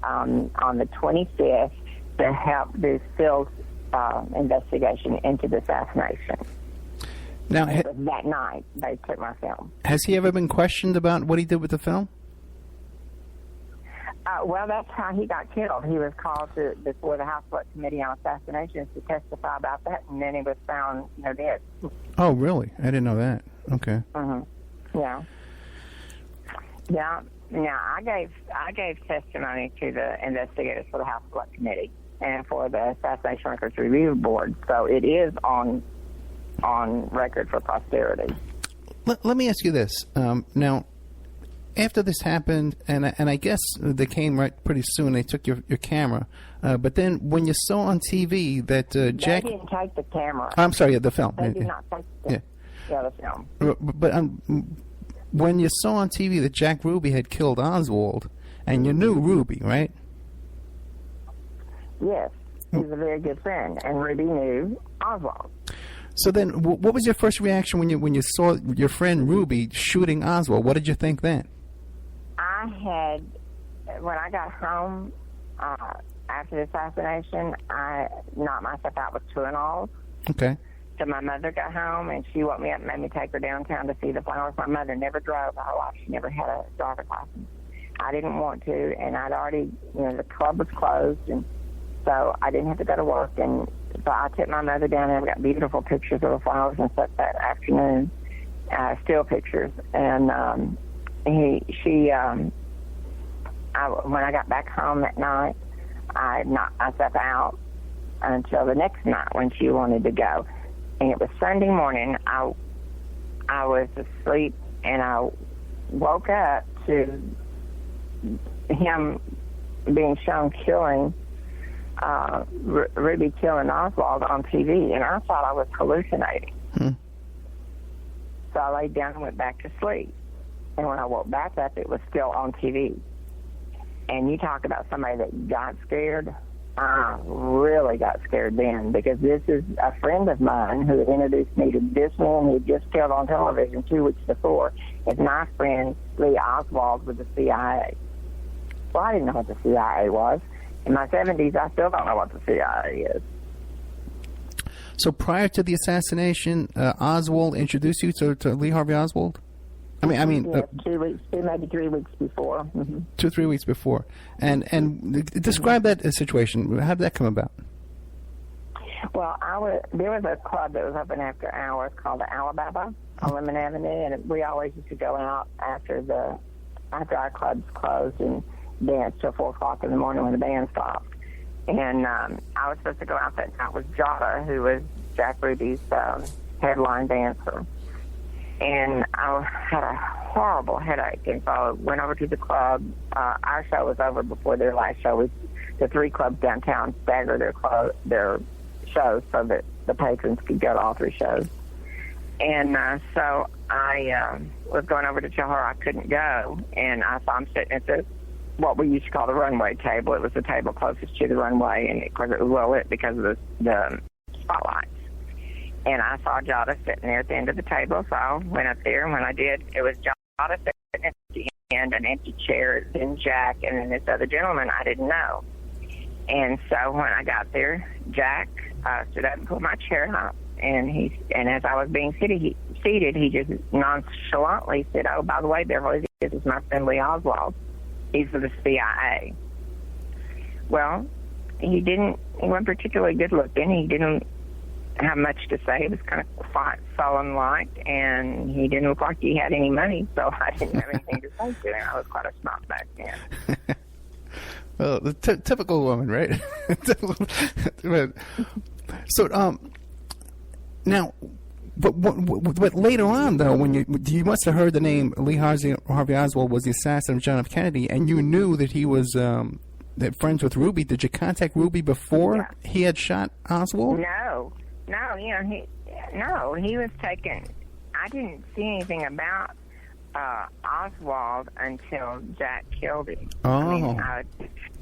on the 25th to help do Phil's investigation into the assassination. Now, that night, they took my film. Has he ever been questioned about what he did with the film? Well, that's how he got killed. He was called before the House Select Committee on Assassinations to testify about that, and then he was found, dead. Oh, really? I didn't know that. Okay. Yeah. Yeah. Now, I gave testimony to the investigators for the House Select Committee and for the Assassination Records Review Board, so it is on record for posterity. Let me ask you this. Now, after this happened, and I guess they came right pretty soon, they took your camera, but then when you saw on TV that Jack... They didn't take the camera. I'm sorry, the film. They did not take the film. But when you saw on TV that Jack Ruby had killed Oswald, and you knew Ruby, right? Yes, he's a very good friend, and Ruby knew Oswald. So then, what was your first reaction when you saw your friend Ruby shooting Oswald? What did you think then? When I got home after the assassination, I knocked myself out with Tylenol. Okay. So my mother got home, and she woke me up and made me take her downtown to see the flowers. My mother never drove her whole life. She never had a driver's license. I didn't want to, and I'd already, the club was closed, and so I didn't have to go to work. And so I took my mother down there. We got beautiful pictures of the flowers and stuff that afternoon, still pictures. And when I got back home that night, I knocked myself out until the next night when she wanted to go. And it was Sunday morning. I was asleep, and I woke up to him being shown killing Ruby killing Oswald on TV, and I thought I was hallucinating. So I laid down and went back to sleep. And when I woke back up, it was still on TV. And you talk about somebody that got scared. I really got scared then, because this is a friend of mine who had introduced me to this man who had just killed on television 2 weeks before. Is my friend Lee Oswald with the CIA. Well, I didn't know what the CIA was. In my 70s, I still don't know what the CIA is. So prior to the assassination, Oswald introduced you to Lee Harvey Oswald? I mean, yes, 2 weeks, maybe 3 weeks before. 2-3 weeks before. And describe that situation. How did that come about? Well, there was a club that was open after hours called the Alabama on Lemon Avenue, and we always used to go out after our clubs closed and dance till 4 o'clock in the morning when the band stopped. And I was supposed to go out that night with Jada, who was Jack Ruby's headline dancer. And I had a horrible headache, and so I went over to the club. Our show was over before their last show. The 3 clubs downtown staggered their shows so that the patrons could go to all 3 shows. And so I was going over to tell her I couldn't go, and I saw him sitting at what we used to call the runway table. It was the table closest to the runway, and of course it was well lit because of the spotlights. And I saw Jada sitting there at the end of the table, so I went up there, and when I did, it was Jada sitting at the end, an empty chair, and Jack, and then this other gentleman I didn't know. And so when I got there, Jack stood up and pulled my chair out, and as I was being seated, he just nonchalantly said, "Oh, by the way, Beverly, this is my friend Lee Oswald. He's for the CIA." Well, he wasn't particularly good looking. He didn't have much to say. He was kind of quiet, sullen-like, and he didn't look like he had any money, so I didn't have anything to say to him. I was quite a snob back then. Well, the typical woman, right? So, now, but later on, though, when you must have heard the name Lee Harvey Oswald was the assassin of John F. Kennedy, and you knew that he was friends with Ruby. Did you contact Ruby before he had shot Oswald? No, he was taken. I didn't see anything about Oswald until Jack killed him. Oh.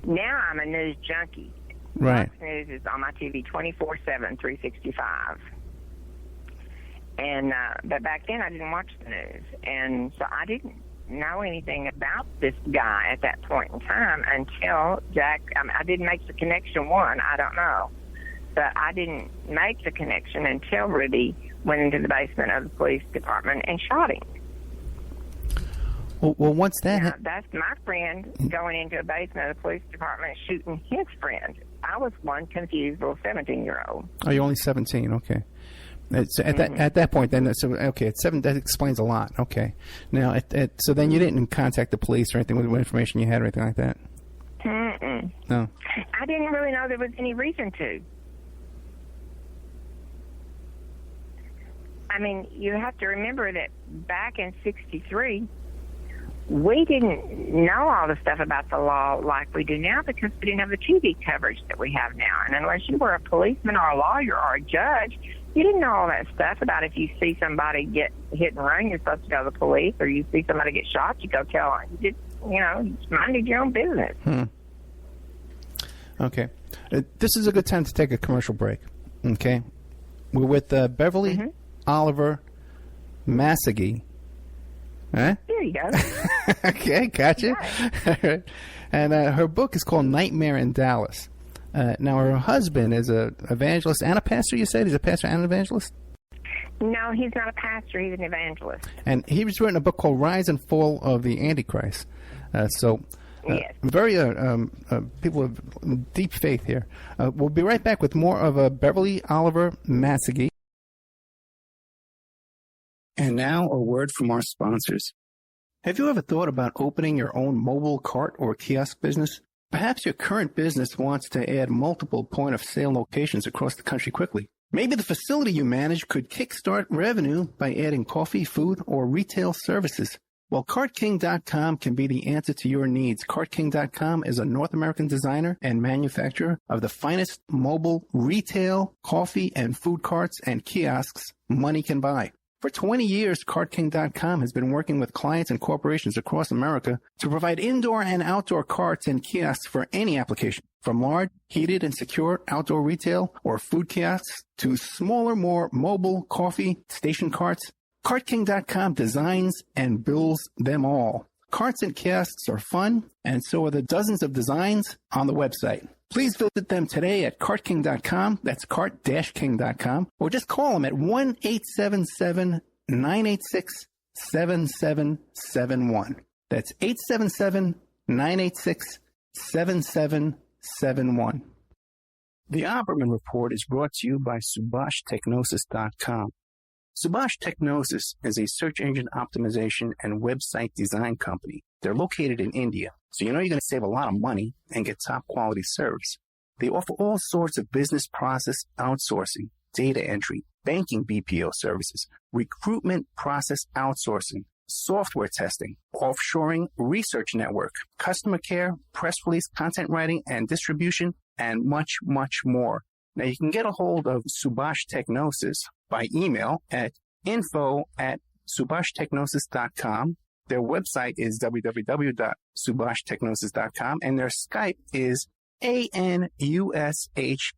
Now I'm a news junkie. Right. Fox News is on my TV 24/7, 365. And but back then I didn't watch the news, and so I didn't know anything about this guy at that point in time until Jack. I didn't make the connection. I don't know. But I didn't make the connection until Ruby went into the basement of the police department and shot him. Well, once that... that's my friend going into a basement of the police department and shooting his friend. I was one confused little 17-year-old. Oh, you're only 17, okay. At that point, then so okay, at 7, that explains a lot. Okay, now so then you didn't contact the police or anything with what information you had or anything like that. No, I didn't really know there was any reason to. I mean, you have to remember that back in '63, we didn't know all the stuff about the law like we do now because we didn't have the TV coverage that we have now. And unless you were a policeman or a lawyer or a judge, you didn't know all that stuff about if you see somebody get hit and run, you're supposed to go to the police, or you see somebody get shot, you go tell them. You just minded your own business. Okay. This is a good time to take a commercial break. Okay. We're with Beverly Oliver Massegee. Huh? There you go. Okay, gotcha. Yeah. And her book is called Nightmare in Dallas. Now, her husband is an evangelist and a pastor, you said? He's a pastor and an evangelist? No, he's not a pastor. He's an evangelist. And he's written a book called Rise and Fall of the Antichrist. Yes. Very people of deep faith here. We'll be right back with more of Beverly Oliver Massegee. And now a word from our sponsors. Have you ever thought about opening your own mobile cart or kiosk business? Perhaps your current business wants to add multiple point-of-sale locations across the country quickly. Maybe the facility you manage could kickstart revenue by adding coffee, food, or retail services. Well, CartKing.com can be the answer to your needs. CartKing.com is a North American designer and manufacturer of the finest mobile retail, coffee, and food carts and kiosks money can buy. For 20 years, CartKing.com has been working with clients and corporations across America to provide indoor and outdoor carts and kiosks for any application, from large, heated, and secure outdoor retail or food kiosks to smaller, more mobile coffee station carts. CartKing.com designs and builds them all. Carts and kiosks are fun, and so are the dozens of designs on the website. Please visit them today at CartKing.com, that's cart-king.com, or just call them at 1-877-986-7771. That's 877-986-7771. The Opperman Report is brought to you by SubhashTechnosis.com. Subash Technosis is a search engine optimization and website design company. They're located in India, so you know you're going to save a lot of money and get top quality service. They offer all sorts of business process outsourcing, data entry, banking BPO services, recruitment process outsourcing, software testing, offshoring, research network, customer care, press release, content writing and distribution, and much, much more. Now, you can get a hold of Subash Technosis by email at info@subashtechnosis.com. Their website is www.subashtechnosis.com, and their Skype is ANUSHASUBASH.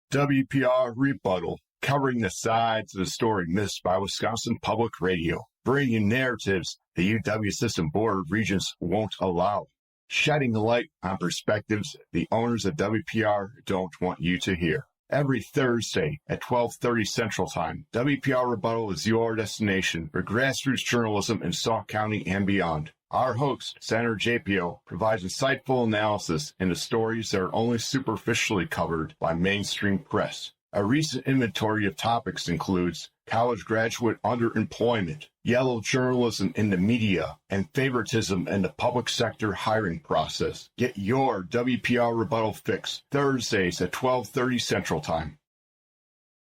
WPR Rebuttal, covering the sides of the story missed by Wisconsin Public Radio, bringing narratives the UW System Board of Regents won't allow, shedding light on perspectives the owners of WPR don't want you to hear. Every Thursday at 12:30 Central Time, WPR Rebuttal is your destination for grassroots journalism in Sauk County and beyond. Our host, Senator JPO, provides insightful analysis into stories that are only superficially covered by mainstream press. A recent inventory of topics includes college graduate underemployment, yellow journalism in the media, and favoritism in the public sector hiring process. Get your WPR Rebuttal fix Thursdays at 12:30 Central Time.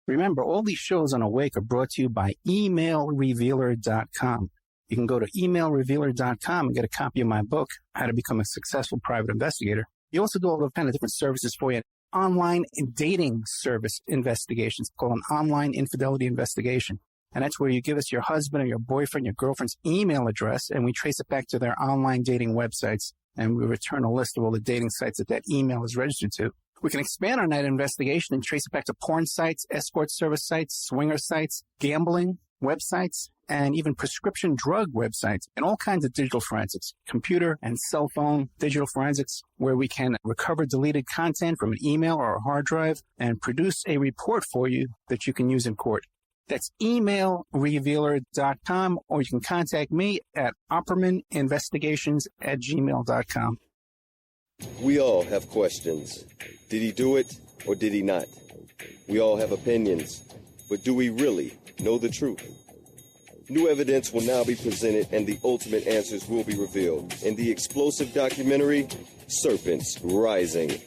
Remember, all these shows on Awake are brought to you by emailrevealer.com. You can go to emailrevealer.com and get a copy of my book, How to Become a Successful Private Investigator. You also do all the kind of different services for you. Online dating service investigations called an online infidelity investigation. And that's where you give us your husband or your boyfriend, your girlfriend's email address, and we trace it back to their online dating websites, and we return a list of all the dating sites that email is registered to. We can expand on that investigation and trace it back to porn sites, escort service sites, swinger sites, gambling websites, and even prescription drug websites, and all kinds of digital forensics, computer and cell phone digital forensics, where we can recover deleted content from an email or a hard drive and produce a report for you that you can use in court. That's emailrevealer.com, or you can contact me at oppermaninvestigations@gmail.com. We all have questions. Did he do it, or did he not? We all have opinions, but do we really know the truth? New evidence will now be presented and the ultimate answers will be revealed in the explosive documentary, Serpents Rising.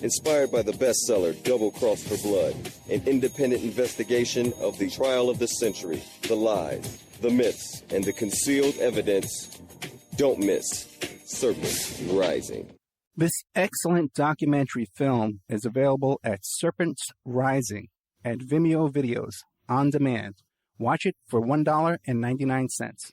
Inspired by the bestseller Double Cross for Blood, an independent investigation of the trial of the century, the lies, the myths, and the concealed evidence. Don't miss Serpents Rising. This excellent documentary film is available at Serpents Rising at Vimeo Videos on demand. Watch it for $1.99.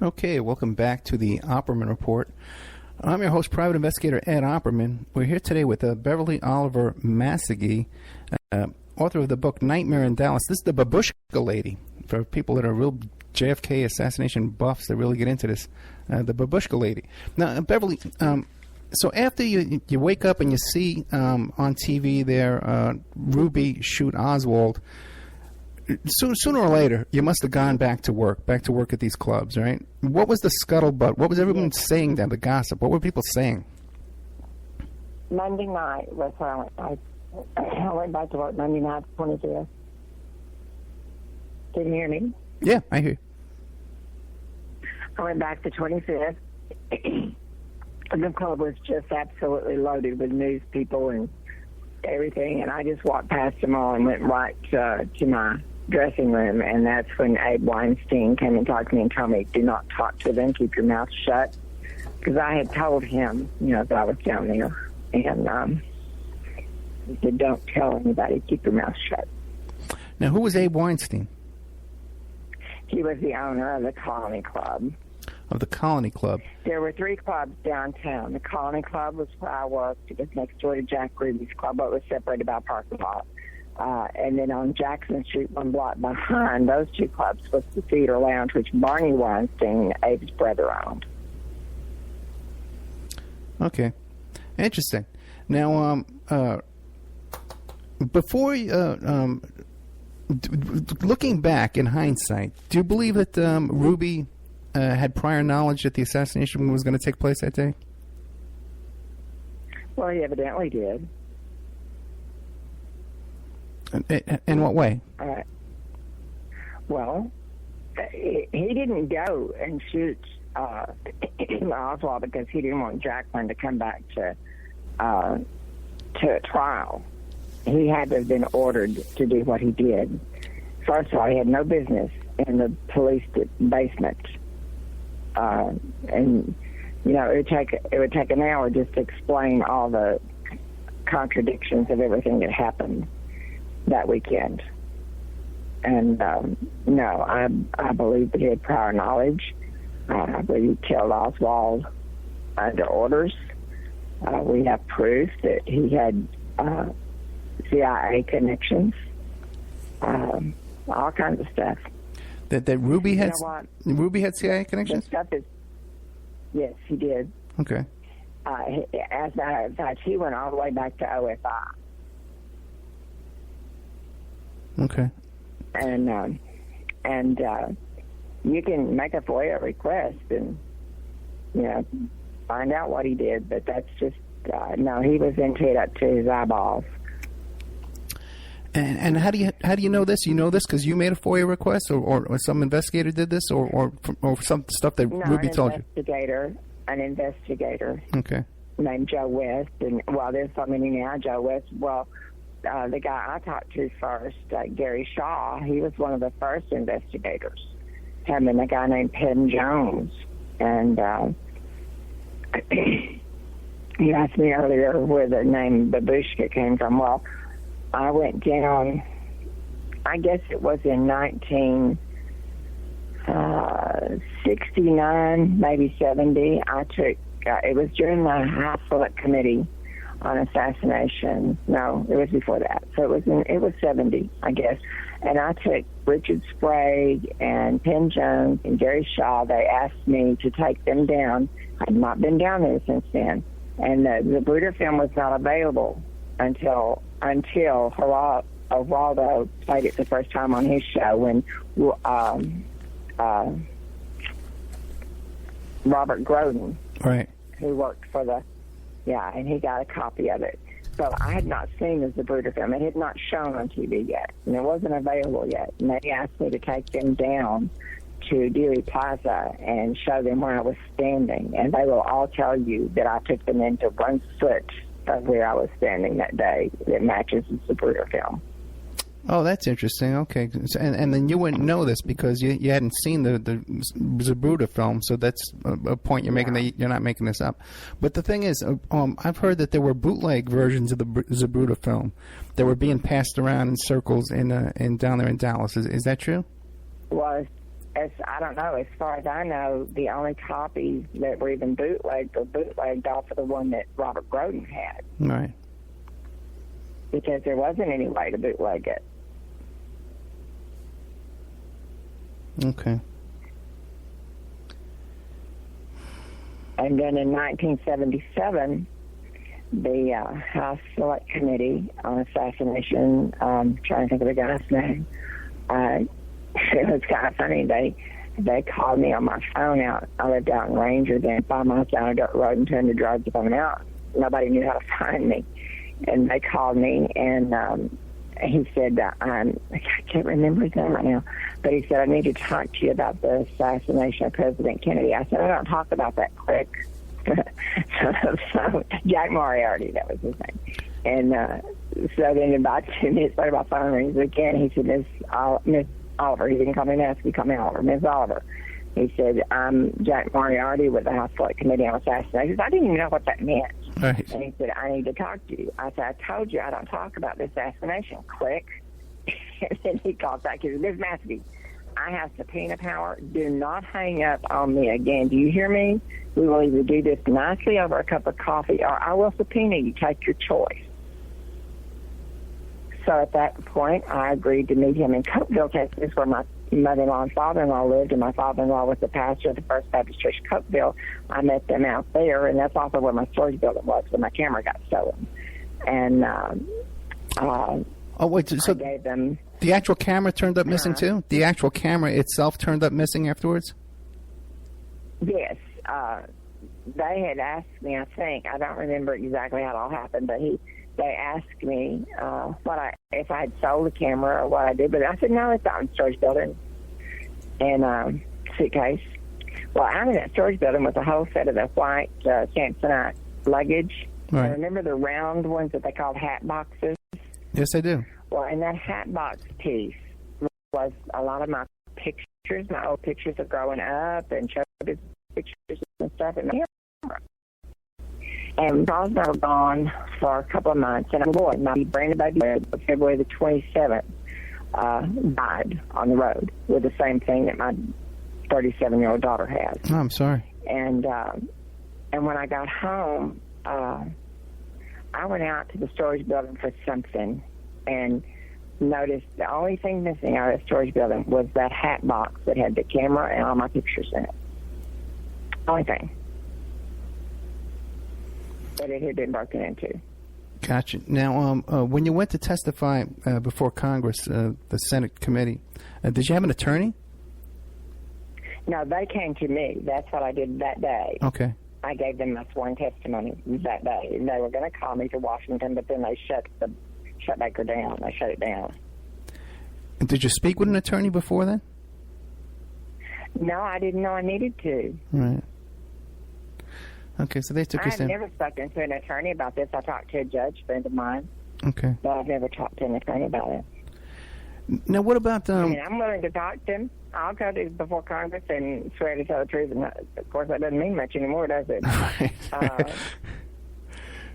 Okay, welcome back to the Opperman Report. I'm your host, Private Investigator Ed Opperman. We're here today with Beverly Oliver Massegee, author of the book Nightmare in Dallas. This is the Babushka lady. For people that are real JFK assassination buffs that really get into this, the Babushka lady. Now, Beverly, so after you wake up and you see on TV there Ruby shoot Oswald, sooner or later you must have gone back to work at these clubs, right? What was the scuttlebutt? What was everyone saying then, the gossip? What were people saying? Monday night was when I went back to work Monday night, 25th. Can you hear me? Yeah, I hear you. I went back the 25th. The club was just absolutely loaded with news people and everything, and I just walked past them all and went right to my dressing room, and that's when Abe Weinstein came and talked to me and told me, do not talk to them, keep your mouth shut, because I had told him, that I was down there, and he said, don't tell anybody, keep your mouth shut. Now, who was Abe Weinstein? He was the owner of the Colony Club. Of the Colony Club. There were 3 clubs downtown. The Colony Club was where I worked. It was next door to Jack Ruby's club, but it was separated by a parking lot. And then on Jackson Street, 1 block behind those 2 clubs, was the Theater Lounge, which Barney Weinstein, Abe's brother, owned. Okay. Interesting. Now, before looking back in hindsight, do you believe that Ruby had prior knowledge that the assassination was going to take place that day? Well, he evidently did. In what way? Well, he didn't go and shoot Oswald because he didn't want Jacqueline to come back to a trial. He had to have been ordered to do what he did. First of all, he had no business in the police basement. And it would take an hour just to explain all the contradictions of everything that happened that weekend. And no, I believe that he had prior knowledge. I believe he killed Oswald under orders. We have proof that he had CIA connections, all kinds of stuff. That Ruby had Ruby had CIA connections? Yes, he did. Okay. As a matter of fact, he went all the way back to OFI. Okay. And you can make a FOIA request and find out what he did, but that's just no. He was into it up to his eyeballs. And how do you know this? You know this because you made a FOIA request, or some investigator did this, or some stuff that Ruby told you? An investigator. Okay. Named Joe West, and there's so many now. Joe West. Well, the guy I talked to first, Gary Shaw, he was one of the first investigators. Him and a guy named Penn Jones, and you asked me earlier where the name Babushka came from. Well, I went down, I guess it was in 1969, maybe 70. I took, it was during the House Select Committee on Assassination. No, it was before that. So it was 70, I guess. And I took Richard Sprague and Penn Jones and Gary Shaw. They asked me to take them down. I've not been down there since then. And the Bruder film was not available until Geraldo played it the first time on his show when Robert Groden, Right. who worked for and he got a copy of it. So I had not seen the Zapruder film. It had not shown on TV yet, and it wasn't available yet. And they asked me to take them down to Dealey Plaza and show them where I was standing. And they will all tell you that I took them into 1 foot of where I was standing that day that matches the Zapruder film. Oh, that's interesting. Okay, and then you wouldn't know this because you hadn't seen the Zapruder film, so that's a point you're making that you're not making this up. But the thing is, I've heard that there were bootleg versions of the Zapruder film that were being passed around in circles in down there in Dallas. Is that true? Well, I don't know. As far as I know, the only copies that were even bootlegged were bootlegged off of the one that Robert Groden had. Right. Because there wasn't any way to bootleg it. Okay. And then in 1977, the House Select Committee on Assassination, trying to think of the guy's name, it was kind of funny. They called me on my phone out. I lived out in Ranger, then 5 miles down a dirt road and turned the drugs if I'm out. Nobody knew how to find me. And they called me, and he said, I can't remember his name right now, but he said, I need to talk to you about the assassination of President Kennedy. I said, I don't talk about that quick. so Jack Moriarty, that was his name. And so then about 2 minutes later, my phone rings again. He said, Miss Oliver. He didn't call me Nancy, he called me Oliver. Miss Oliver. He said, I'm Jack Moriarty with the House Select Committee on Assassinations. I didn't even know what that meant. Right. And he said, I need to talk to you. I said, I told you I don't talk about the assassination. Click. And then he called back. He said, Ms. Massegee, I have subpoena power. Do not hang up on me again. Do you hear me? We will either do this nicely over a cup of coffee, or I will subpoena you. Take your choice. So at that point, I agreed to meet him in Cokeville, Texas, where my mother-in-law and father-in-law lived, and my father-in-law was the pastor of the First Baptist Church, Cokeville. I met them out there, and that's also where my storage building was, where my camera got stolen. And so I gave them... The actual camera turned up missing, too? The actual camera itself turned up missing afterwards? Yes. They had asked me, I think, I don't remember exactly how it all happened, but they asked me if I had sold the camera or what I did, but I said, no, it's out in the storage building in suitcase. Well, out in that storage building was a whole set of the white Samsonite luggage. Right. And remember the round ones that they called hat boxes? Yes, I do. Well, in that hat box piece was a lot of my pictures, my old pictures of growing up and showbiz pictures and stuff in my camera. And Charles and I were gone for a couple of months, and boy, my brand new baby, February the 27th, died on the road with the same thing that my 37-year-old daughter has. Oh, I'm sorry. And when I got home, I went out to the storage building for something and noticed the only thing missing out of the storage building was that hat box that had the camera and all my pictures in it. Only thing. But it had been broken into. Gotcha. Now, when you went to testify before Congress, the Senate committee, did you have an attorney? No, they came to me. That's what I did that day. Okay. I gave them my sworn testimony that day. And they were going to call me to Washington, but then they shut Baker down. They shut it down. And did you speak with an attorney before then? No, I didn't know I needed to. Right. Okay, so they took you. I've never spoken to an attorney about this. I talked to a judge friend of mine. Okay. But I've never talked to an attorney about it. Now, what about I'm willing to talk to him. I'll go to before Congress and swear to tell the truth. And of course, that doesn't mean much anymore, does it? Right.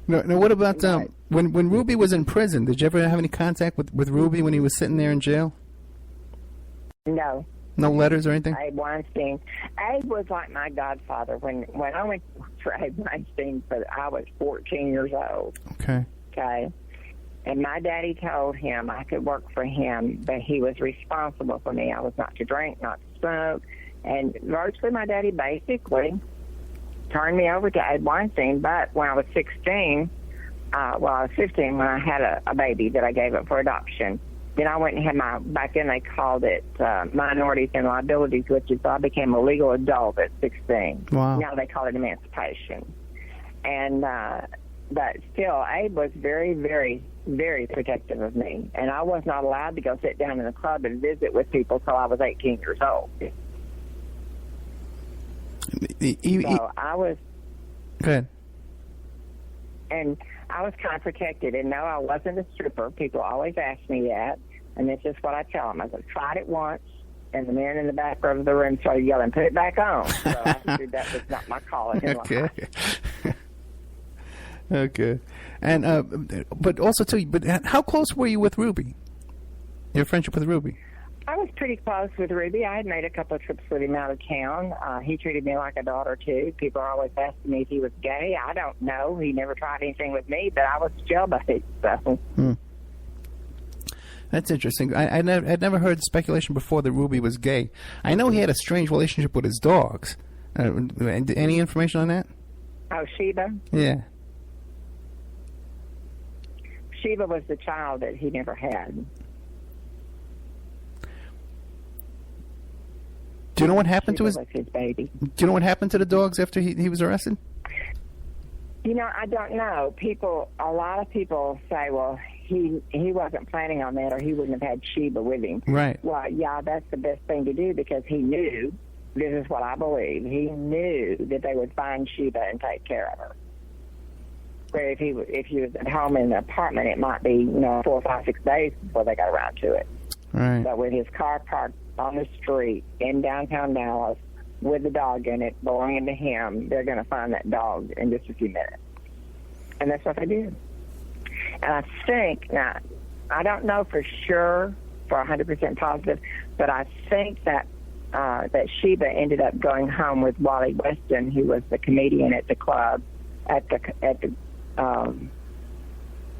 No, what about when Ruby was in prison? Did you ever have any contact with Ruby when he was sitting there in jail? No. No letters or anything? Abe Weinstein. Abe was like my godfather. When I went for Abe Weinstein, I was 14 years old. Okay. Okay. And my daddy told him I could work for him, but he was responsible for me. I was not to drink, not to smoke. And virtually my daddy basically turned me over to Abe Weinstein. But when I was 16, I was 15 when I had a baby that I gave up for adoption. then I went and had back then they called it minorities and liabilities, which is, I became a legal adult at 16. Wow. Now they call it emancipation. And, but still, Abe was very, very, very protective of me. And I was not allowed to go sit down in the club and visit with people till I was 18 years old. So I was... Go ahead. And I was kind of protected. And no, I wasn't a stripper. People always ask me that. And it's just what I tell them. I said, tried it once, and the man in the back row of the room started yelling, put it back on. So I figured that was not my calling in life. Okay. And but also too. But how close were you with Ruby? Your friendship with Ruby? I was pretty close with Ruby. I had made a couple of trips with him out of town. He treated me like a daughter too. People are always asking me if he was gay. I don't know. He never tried anything with me, but I was jailbait. So. That's interesting. I'd never heard speculation before that Ruby was gay. I know he had a strange relationship with his dogs. Any information on that? Oh, Sheba? Yeah. Sheba was the child that he never had. Do you know what happened Sheba to was his baby. Do you know what happened to the dogs after he was arrested? You know, I don't know. A lot of people say, well, he wasn't planning on that, or he wouldn't have had Sheba with him. Right. Well, yeah, that's the best thing to do, because he knew, this is what I believe, he knew that they would find Sheba and take care of her. Where if he was at home in the apartment, it might be 4, 5, 6 days before they got around to it. Right. But with his car parked on the street in downtown Dallas with the dog in it belonging to him, they're going to find that dog in just a few minutes. And that's what they did. And I think, now, I don't know for sure, for 100% positive, but I think that that Sheba ended up going home with Wally Weston, who was the comedian at the club, at the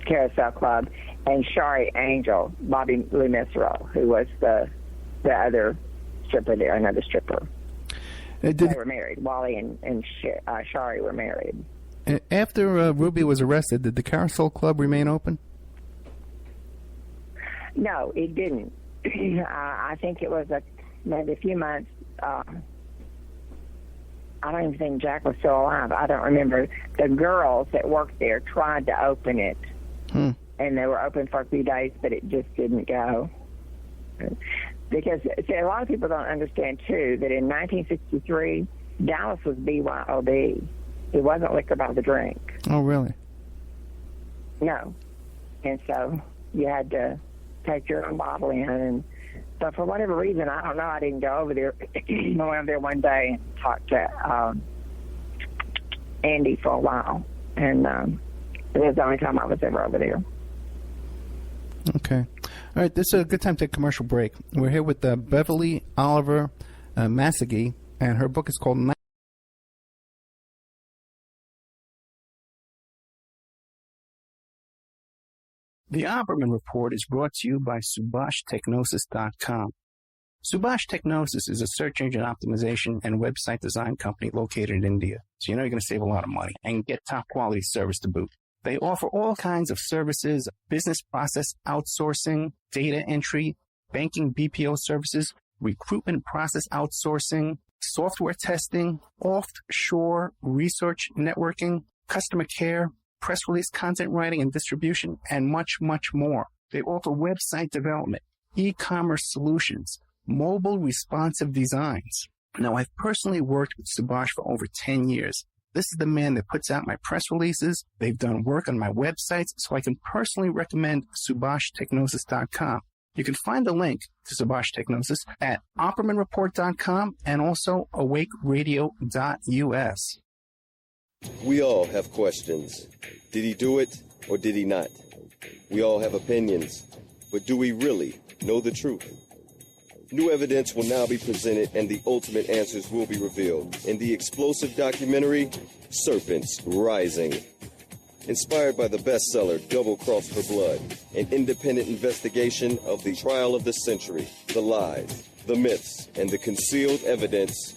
Carousel Club, and Shari Angel, Bobby Lou Misero, who was the other stripper there, another stripper. They were married. Wally and Shari were married. After Ruby was arrested, did the Carousel Club remain open? No, it didn't. I think it was maybe a few months. I don't even think Jack was still alive. I don't remember. The girls that worked there tried to open it, and they were open for a few days, but it just didn't go. Because, see, a lot of people don't understand, too, that in 1963, Dallas was BYOB. It wasn't liquor by the drink. Oh, really? No. And so you had to take your own bottle in. And so for whatever reason, I don't know, I didn't go over there. I went over there one day and talked to Andy for a while. And it was the only time I was ever over there. Okay. All right, this is a good time to take a commercial break. We're here with Beverly Oliver Massegee, and her book is called The Opperman Report is brought to you by SubhashTechnosis.com. Subash Technosis is a search engine optimization and website design company located in India, so you know you're going to save a lot of money and get top quality service to boot. They offer all kinds of services, business process outsourcing, data entry, banking BPO services, recruitment process outsourcing, software testing, offshore research networking, customer care, press release content writing and distribution, and much, much more. They offer website development, e-commerce solutions, mobile responsive designs. Now, I've personally worked with Subhash for over 10 years. This is the man that puts out my press releases. They've done work on my websites, so I can personally recommend SubhashTechnosis.com. You can find a link to Subhash Technosis at OppermanReport.com and also AwakeRadio.us. We all have questions. Did he do it or did he not? We all have opinions, but do we really know the truth? New evidence will now be presented and the ultimate answers will be revealed in the explosive documentary, Serpents Rising. Inspired by the bestseller Double Cross for Blood, an independent investigation of the trial of the century, the lies, the myths, and the concealed evidence.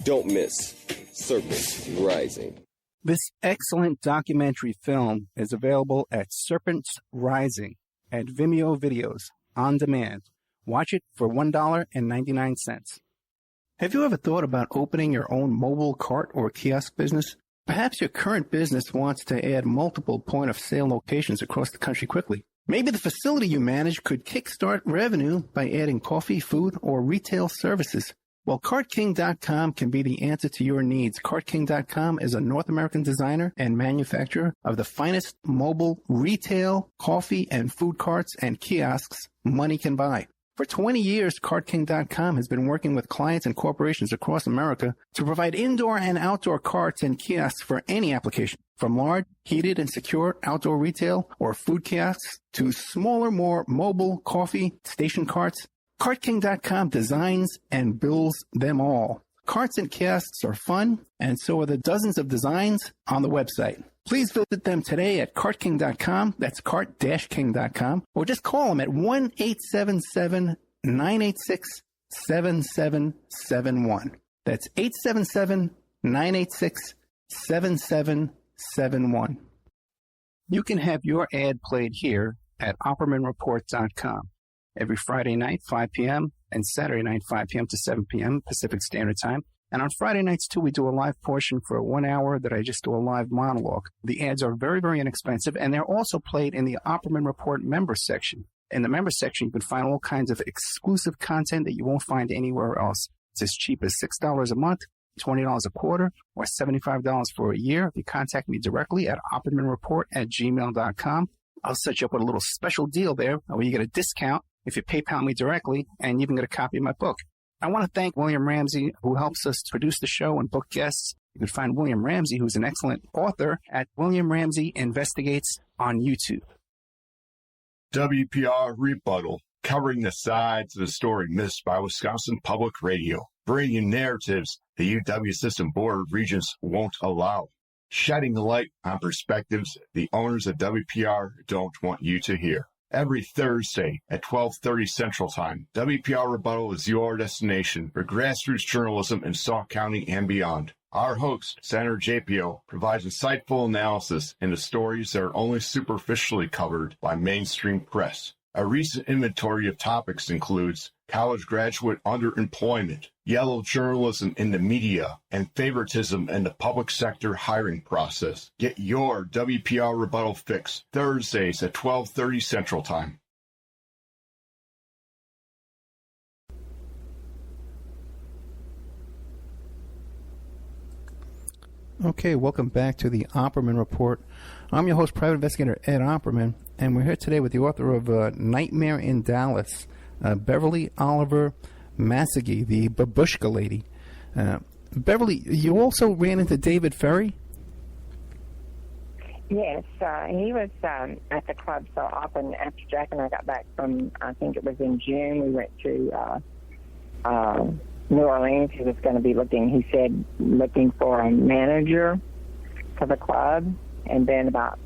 Don't miss Serpents Rising. This excellent documentary film is available at Serpents Rising at Vimeo Videos. on demand. Watch it for $1.99. Have you ever thought about opening your own mobile cart or kiosk business? Perhaps your current business wants to add multiple point-of-sale locations across the country quickly. Maybe the facility you manage could kickstart revenue by adding coffee, food, or retail services. Well, CartKing.com can be the answer to your needs. CartKing.com is a North American designer and manufacturer of the finest mobile retail, coffee, and food carts and kiosks money can buy. For 20 years, CartKing.com has been working with clients and corporations across America to provide indoor and outdoor carts and kiosks for any application, from large, heated, and secure outdoor retail or food kiosks to smaller, more mobile coffee station carts. CartKing.com designs and builds them all. Carts and kiosks are fun, and so are the dozens of designs on the website. Please visit them today at CartKing.com, that's cart-king.com, or just call them at 1-877-986-7771. That's 877-986-7771. You can have your ad played here at OppermanReport.com. Every Friday night, 5 p.m., and Saturday night, 5 p.m. to 7 p.m. Pacific Standard Time. And on Friday nights, too, we do a live portion for 1 hour that I just do a live monologue. The ads are very, very inexpensive, and they're also played in the Opperman Report member section. In the member section, you can find all kinds of exclusive content that you won't find anywhere else. It's as cheap as $6 a month, $20 a quarter, or $75 for a year. If you contact me directly at oppermanreport@gmail.com, I'll set you up with a little special deal there where you get a discount if you PayPal me directly, and you even get a copy of my book. I want to thank William Ramsey, who helps us produce the show and book guests. You can find William Ramsey, who's an excellent author, at William Ramsey Investigates on YouTube. WPR Rebuttal, covering the sides of the story missed by Wisconsin Public Radio, bringing you narratives the UW System Board of Regents won't allow, shedding light on perspectives the owners of WPR don't want you to hear. Every Thursday at 12:30 Central Time, WPR Rebuttal is your destination for grassroots journalism in Sauk County and beyond. Our host, Senator JPO, provides insightful analysis into stories that are only superficially covered by mainstream press. A recent inventory of topics includes college graduate underemployment, yellow journalism in the media, and favoritism in the public sector hiring process. Get your WPR Rebuttal fix Thursdays at 12:30 Central Time. Okay, welcome back to the Opperman Report. I'm your host, Private Investigator Ed Opperman, and we're here today with the author of Nightmare in Dallas, Beverly Oliver Massegee, the Babushka lady. Beverly, you also ran into David Ferry? Yes, he was at the club so often. After Jack and I got back from, I think it was in June, we went to New Orleans. He was going to be looking for a manager for the club. And then about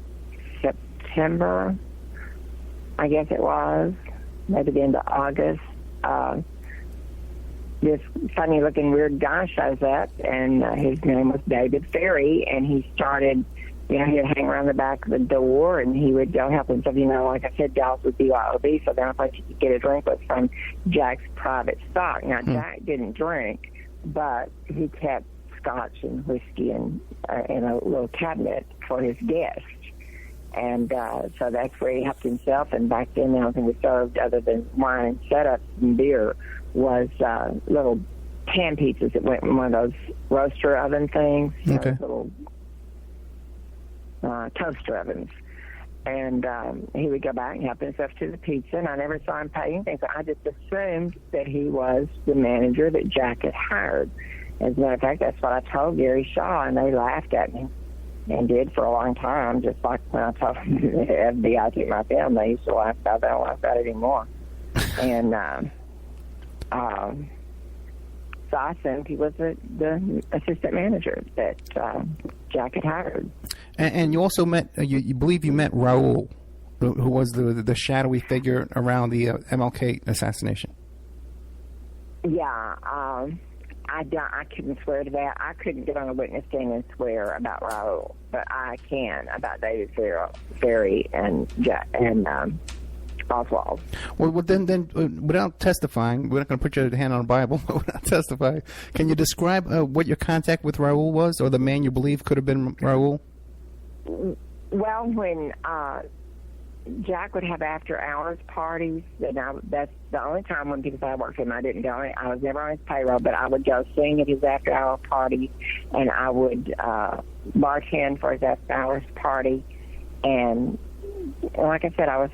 September, I guess it was, maybe the end of August, this funny-looking weird guy shows up, and his name was David Ferry, and he started, he'd hang around the back of the door, and he would go help himself. Like I said, Dallas was BYOB, so the only place you could get a drink was from Jack's private stock. Now, Jack didn't drink, but he kept scotch and whiskey in a little cabinet for his guests. And so that's where he helped himself. And back then, the only thing we served other than wine and setups and beer was little pan pizzas that went in one of those roaster oven things, okay. Little toaster ovens. And he would go back and help himself to the pizza, and I never saw him pay anything, so I just assumed that he was the manager that Jack had hired. As a matter of fact, that's what I told Gary Shaw, and they laughed at me, and did for a long time, just like when I told the FBI to my family. They used to laugh about that. I don't laugh about it anymore. And so I assumed he was the assistant manager that Jack had hired. And you also met, you believe you met Raul, who was the shadowy figure around the MLK assassination. Yeah, I couldn't swear to that. I couldn't get on a witness stand and swear about Raul, but I can about David Ferry and Oswald. Well, then, without testifying, we're not going to put your hand on a Bible, but without testifying, can you describe what your contact with Raul was, or the man you believe could have been Raul? Well, when Jack would have after-hours parties, and that's the only time when people say I worked for him. I didn't go. I was never on his payroll, but I would go sing at his after-hour party, and I would bartend for his after-hours party. And like I said, I was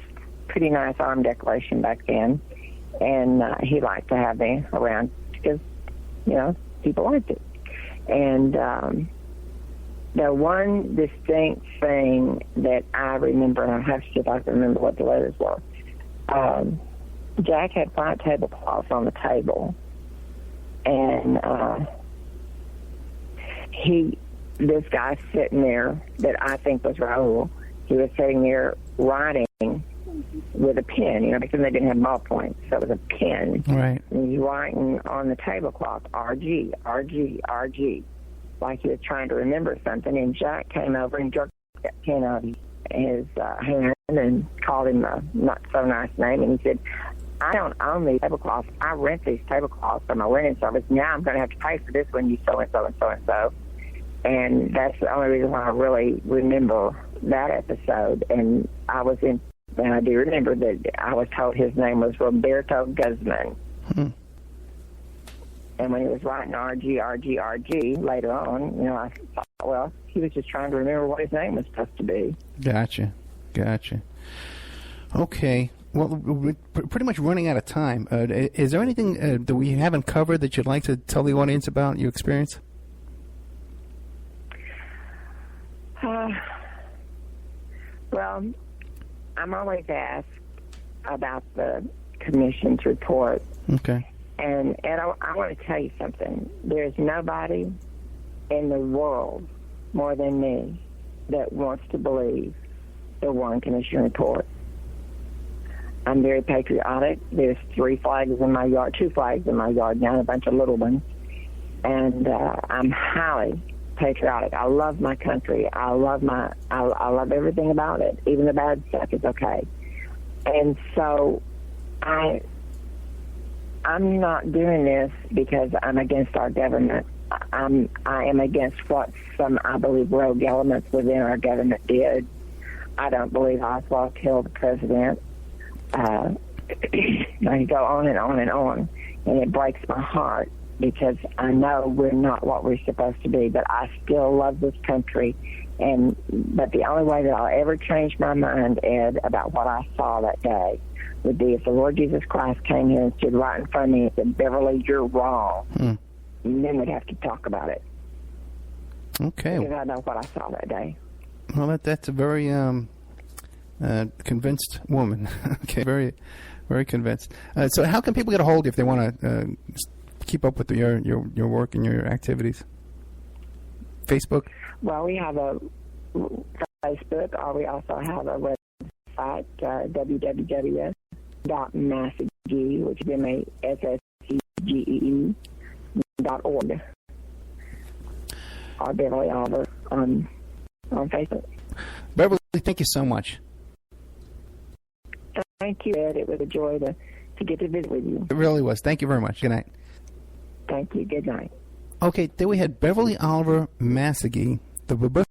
pretty nice arm decoration back then, and he liked to have me around because, people liked it. And the one distinct thing that I remember, and I have to see if I can remember what the letters were, Jack had 5 tablecloths on the table, and this guy sitting there that I think was Raul, he was sitting there writing with a pen, because they didn't have ballpoints, so it was a pen. Right. And he was writing on the tablecloth, RG, RG, RG, like he was trying to remember something. And Jack came over and jerked that pen out of his hand and called him a not so nice name. And he said, I don't own these tablecloths. I rent these tablecloths from a linen service. Now I'm going to have to pay for this one, you so-and-so and so-and-so. And that's the only reason why I really remember that episode. And I do remember that I was told his name was Roberto Guzman. Hmm. And when he was writing RG, RG, RG later on, I thought, well, he was just trying to remember what his name was supposed to be. Gotcha. Okay. Well, we're pretty much running out of time. Is there anything that we haven't covered that you'd like to tell the audience about your experience? Well, I'm always asked about the commission's report. Okay. And Ed, I want to tell you something. There's nobody in the world more than me that wants to believe the Warren Commission report. I'm very patriotic. There's 3 flags in my yard, 2 flags in my yard now, a bunch of little ones. And I'm highly patriotic. I love my country. I love everything about it. Even the bad stuff is okay. And so I'm not doing this because I'm against our government. I am against what some, I believe, rogue elements within our government did. I don't believe Oswald killed the president. I go on and on and on, and it breaks my heart because I know we're not what we're supposed to be, but I still love this country. But the only way that I'll ever change my mind, Ed, about what I saw that day would be if the Lord Jesus Christ came here and stood right in front of me and said, Beverly, you're wrong. And then we'd have to talk about it. Okay. Because I know what I saw that day. Well, that's a very convinced woman. Okay, very, very convinced. So how can people get a hold of you if they want to keep up with your work and your activities? Facebook? Well, we have a Facebook, or we also have a website, www.massegee, which is MASSEGEE.org, or Beverly Oliver on Facebook. Beverly, thank you so much. Thank you, Ed. It was a joy to get to visit with you. It really was. Thank you very much. Good night. Thank you. Good night. Okay, there we had Beverly Oliver Massegee, the Babushka.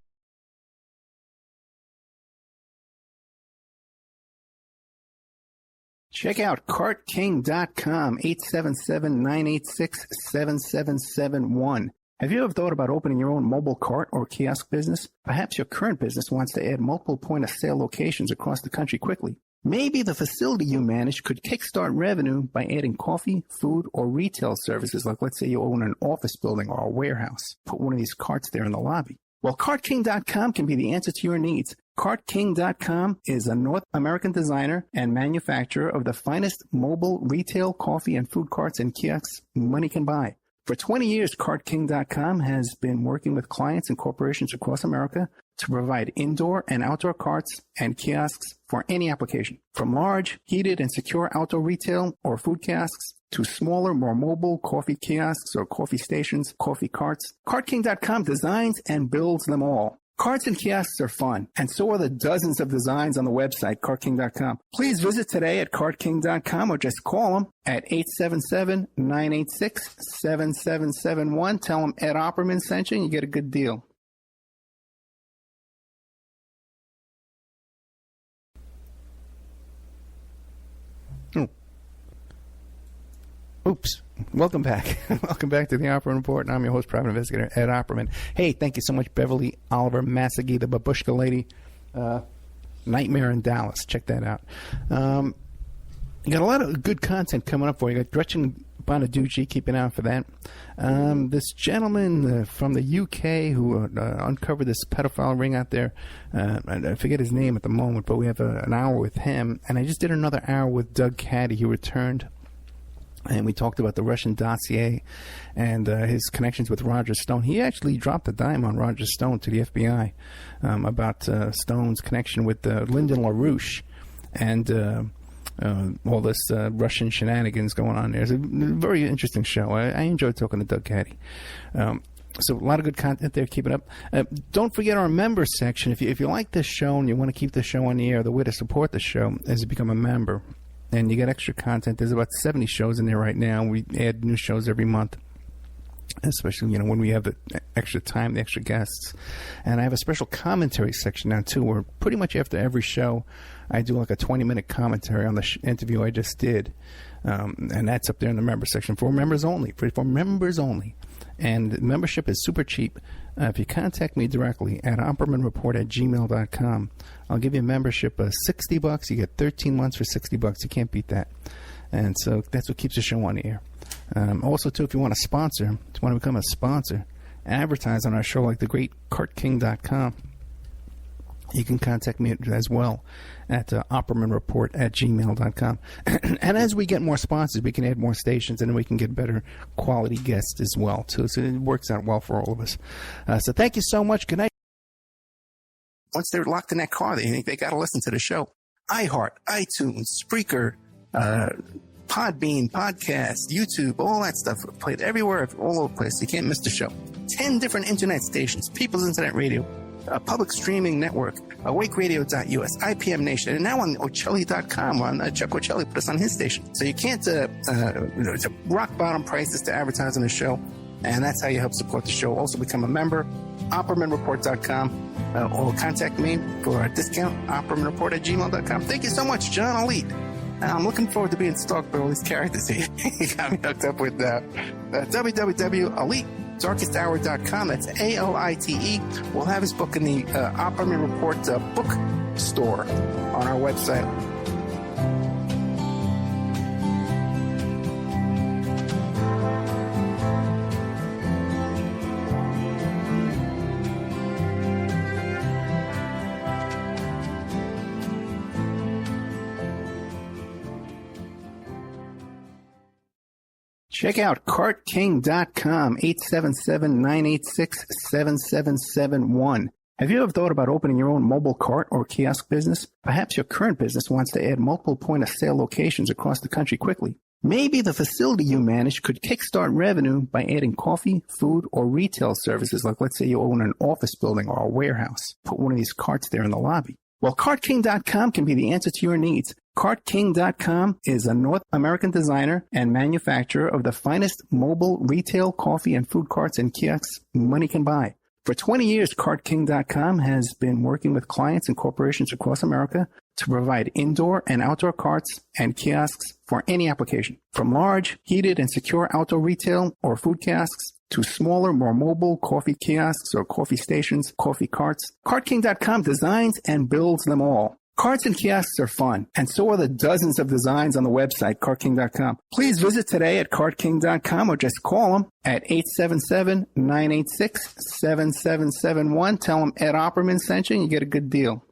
Check out CartKing.com, 877-986-7771. Have you ever thought about opening your own mobile cart or kiosk business? Perhaps your current business wants to add multiple point-of-sale locations across the country quickly. Maybe the facility you manage could kickstart revenue by adding coffee, food, or retail services, like let's say you own an office building or a warehouse. Put one of these carts there in the lobby. Well, CartKing.com can be the answer to your needs. CartKing.com is a North American designer and manufacturer of the finest mobile retail coffee and food carts and kiosks money can buy. For 20 years, CartKing.com has been working with clients and corporations across America to provide indoor and outdoor carts and kiosks for any application. From large, heated, and secure outdoor retail or food kiosks to smaller, more mobile coffee kiosks or coffee stations, coffee carts, CartKing.com designs and builds them all. Carts and kiosks are fun, and so are the dozens of designs on the website, cartking.com. Please visit today at cartking.com or just call them at 877-986-7771. Tell them Ed Opperman sent you and you get a good deal. Oops. Welcome back. Welcome back to the Opperman Report. And I'm your host, private investigator Ed Opperman. Hey, thank you so much, Beverly, Oliver, Massegee, the Babushka lady. Nightmare in Dallas. Check that out. You got a lot of good content coming up for you. You got Gretchen Bonaducci, keep an eye out for that. This gentleman from the UK who uncovered this pedophile ring out there. I forget his name at the moment, but we have an hour with him. And I just did another hour with Doug Caddy. He returned. And we talked about the Russian dossier and his connections with Roger Stone. He actually dropped a dime on Roger Stone to the FBI about Stone's connection with Lyndon LaRouche and all this Russian shenanigans going on there. It's a very interesting show. I enjoyed talking to Doug Caddy. So a lot of good content there. Keep it up. Don't forget our members section. If you like this show and you want to keep the show on the air, the way to support the show is to become a member. And you get extra content. There's about 70 shows in there right now. We add new shows every month, especially, when we have the extra time, the extra guests. And I have a special commentary section now, too, where pretty much after every show, I do like a 20-minute commentary on the interview I just did. And that's up there in the member section for members only. For members only. And membership is super cheap. If you contact me directly at oppermanreport@gmail.com, I'll give you a membership of $60. You get 13 months for $60. You can't beat that. And so that's what keeps the show on the air. Also, too, if you want to sponsor, if you want to become a sponsor, advertise on our show like the great cartking.com, you can contact me as well at oppermanreport@gmail.com. And as we get more sponsors, we can add more stations, and we can get better quality guests as well, too. So it works out well for all of us. So thank you so much. Good night. Once they're locked in that car, they think they got to listen to the show. iHeart, iTunes, Spreaker, Podbean, Podcast, YouTube, all that stuff. Played everywhere, all over the place. You can't miss the show. 10 different internet stations, People's Internet Radio, a public streaming network, awakeradio.us, IPM Nation, and now on Ocelli.com. Chuck Ocelli put us on his station. So you can't, it's a rock bottom prices to advertise on the show, and that's how you help support the show. Also become a member, oppermanreport.com, or contact me for a discount, oppermanreport@gmail.com. Thank you so much, John Elite. I'm looking forward to being stalked by all these characters here. He got me hooked up with www.elitedarkesthour.com. That's ALITE. We'll have his book in the Opperman Report book store on our website. Check out cartking.com, 877-986-7771. Have you ever thought about opening your own mobile cart or kiosk business? Perhaps your current business wants to add multiple point-of-sale locations across the country quickly. Maybe the facility you manage could kickstart revenue by adding coffee, food, or retail services, like let's say you own an office building or a warehouse. Put one of these carts there in the lobby. Well, cartking.com can be the answer to your needs. Cartking.com is a North American designer and manufacturer of the finest mobile retail coffee and food carts and kiosks money can buy. For 20 years, cartking.com has been working with clients and corporations across America to provide indoor and outdoor carts and kiosks for any application. From large, heated, and secure outdoor retail or food kiosks to smaller, more mobile coffee kiosks or coffee stations, coffee carts, cartking.com designs and builds them all. Carts and kiosks are fun, and so are the dozens of designs on the website, cartking.com. Please visit today at cartking.com or just call them at 877-986-7771. Tell them Ed Opperman sent you and you get a good deal.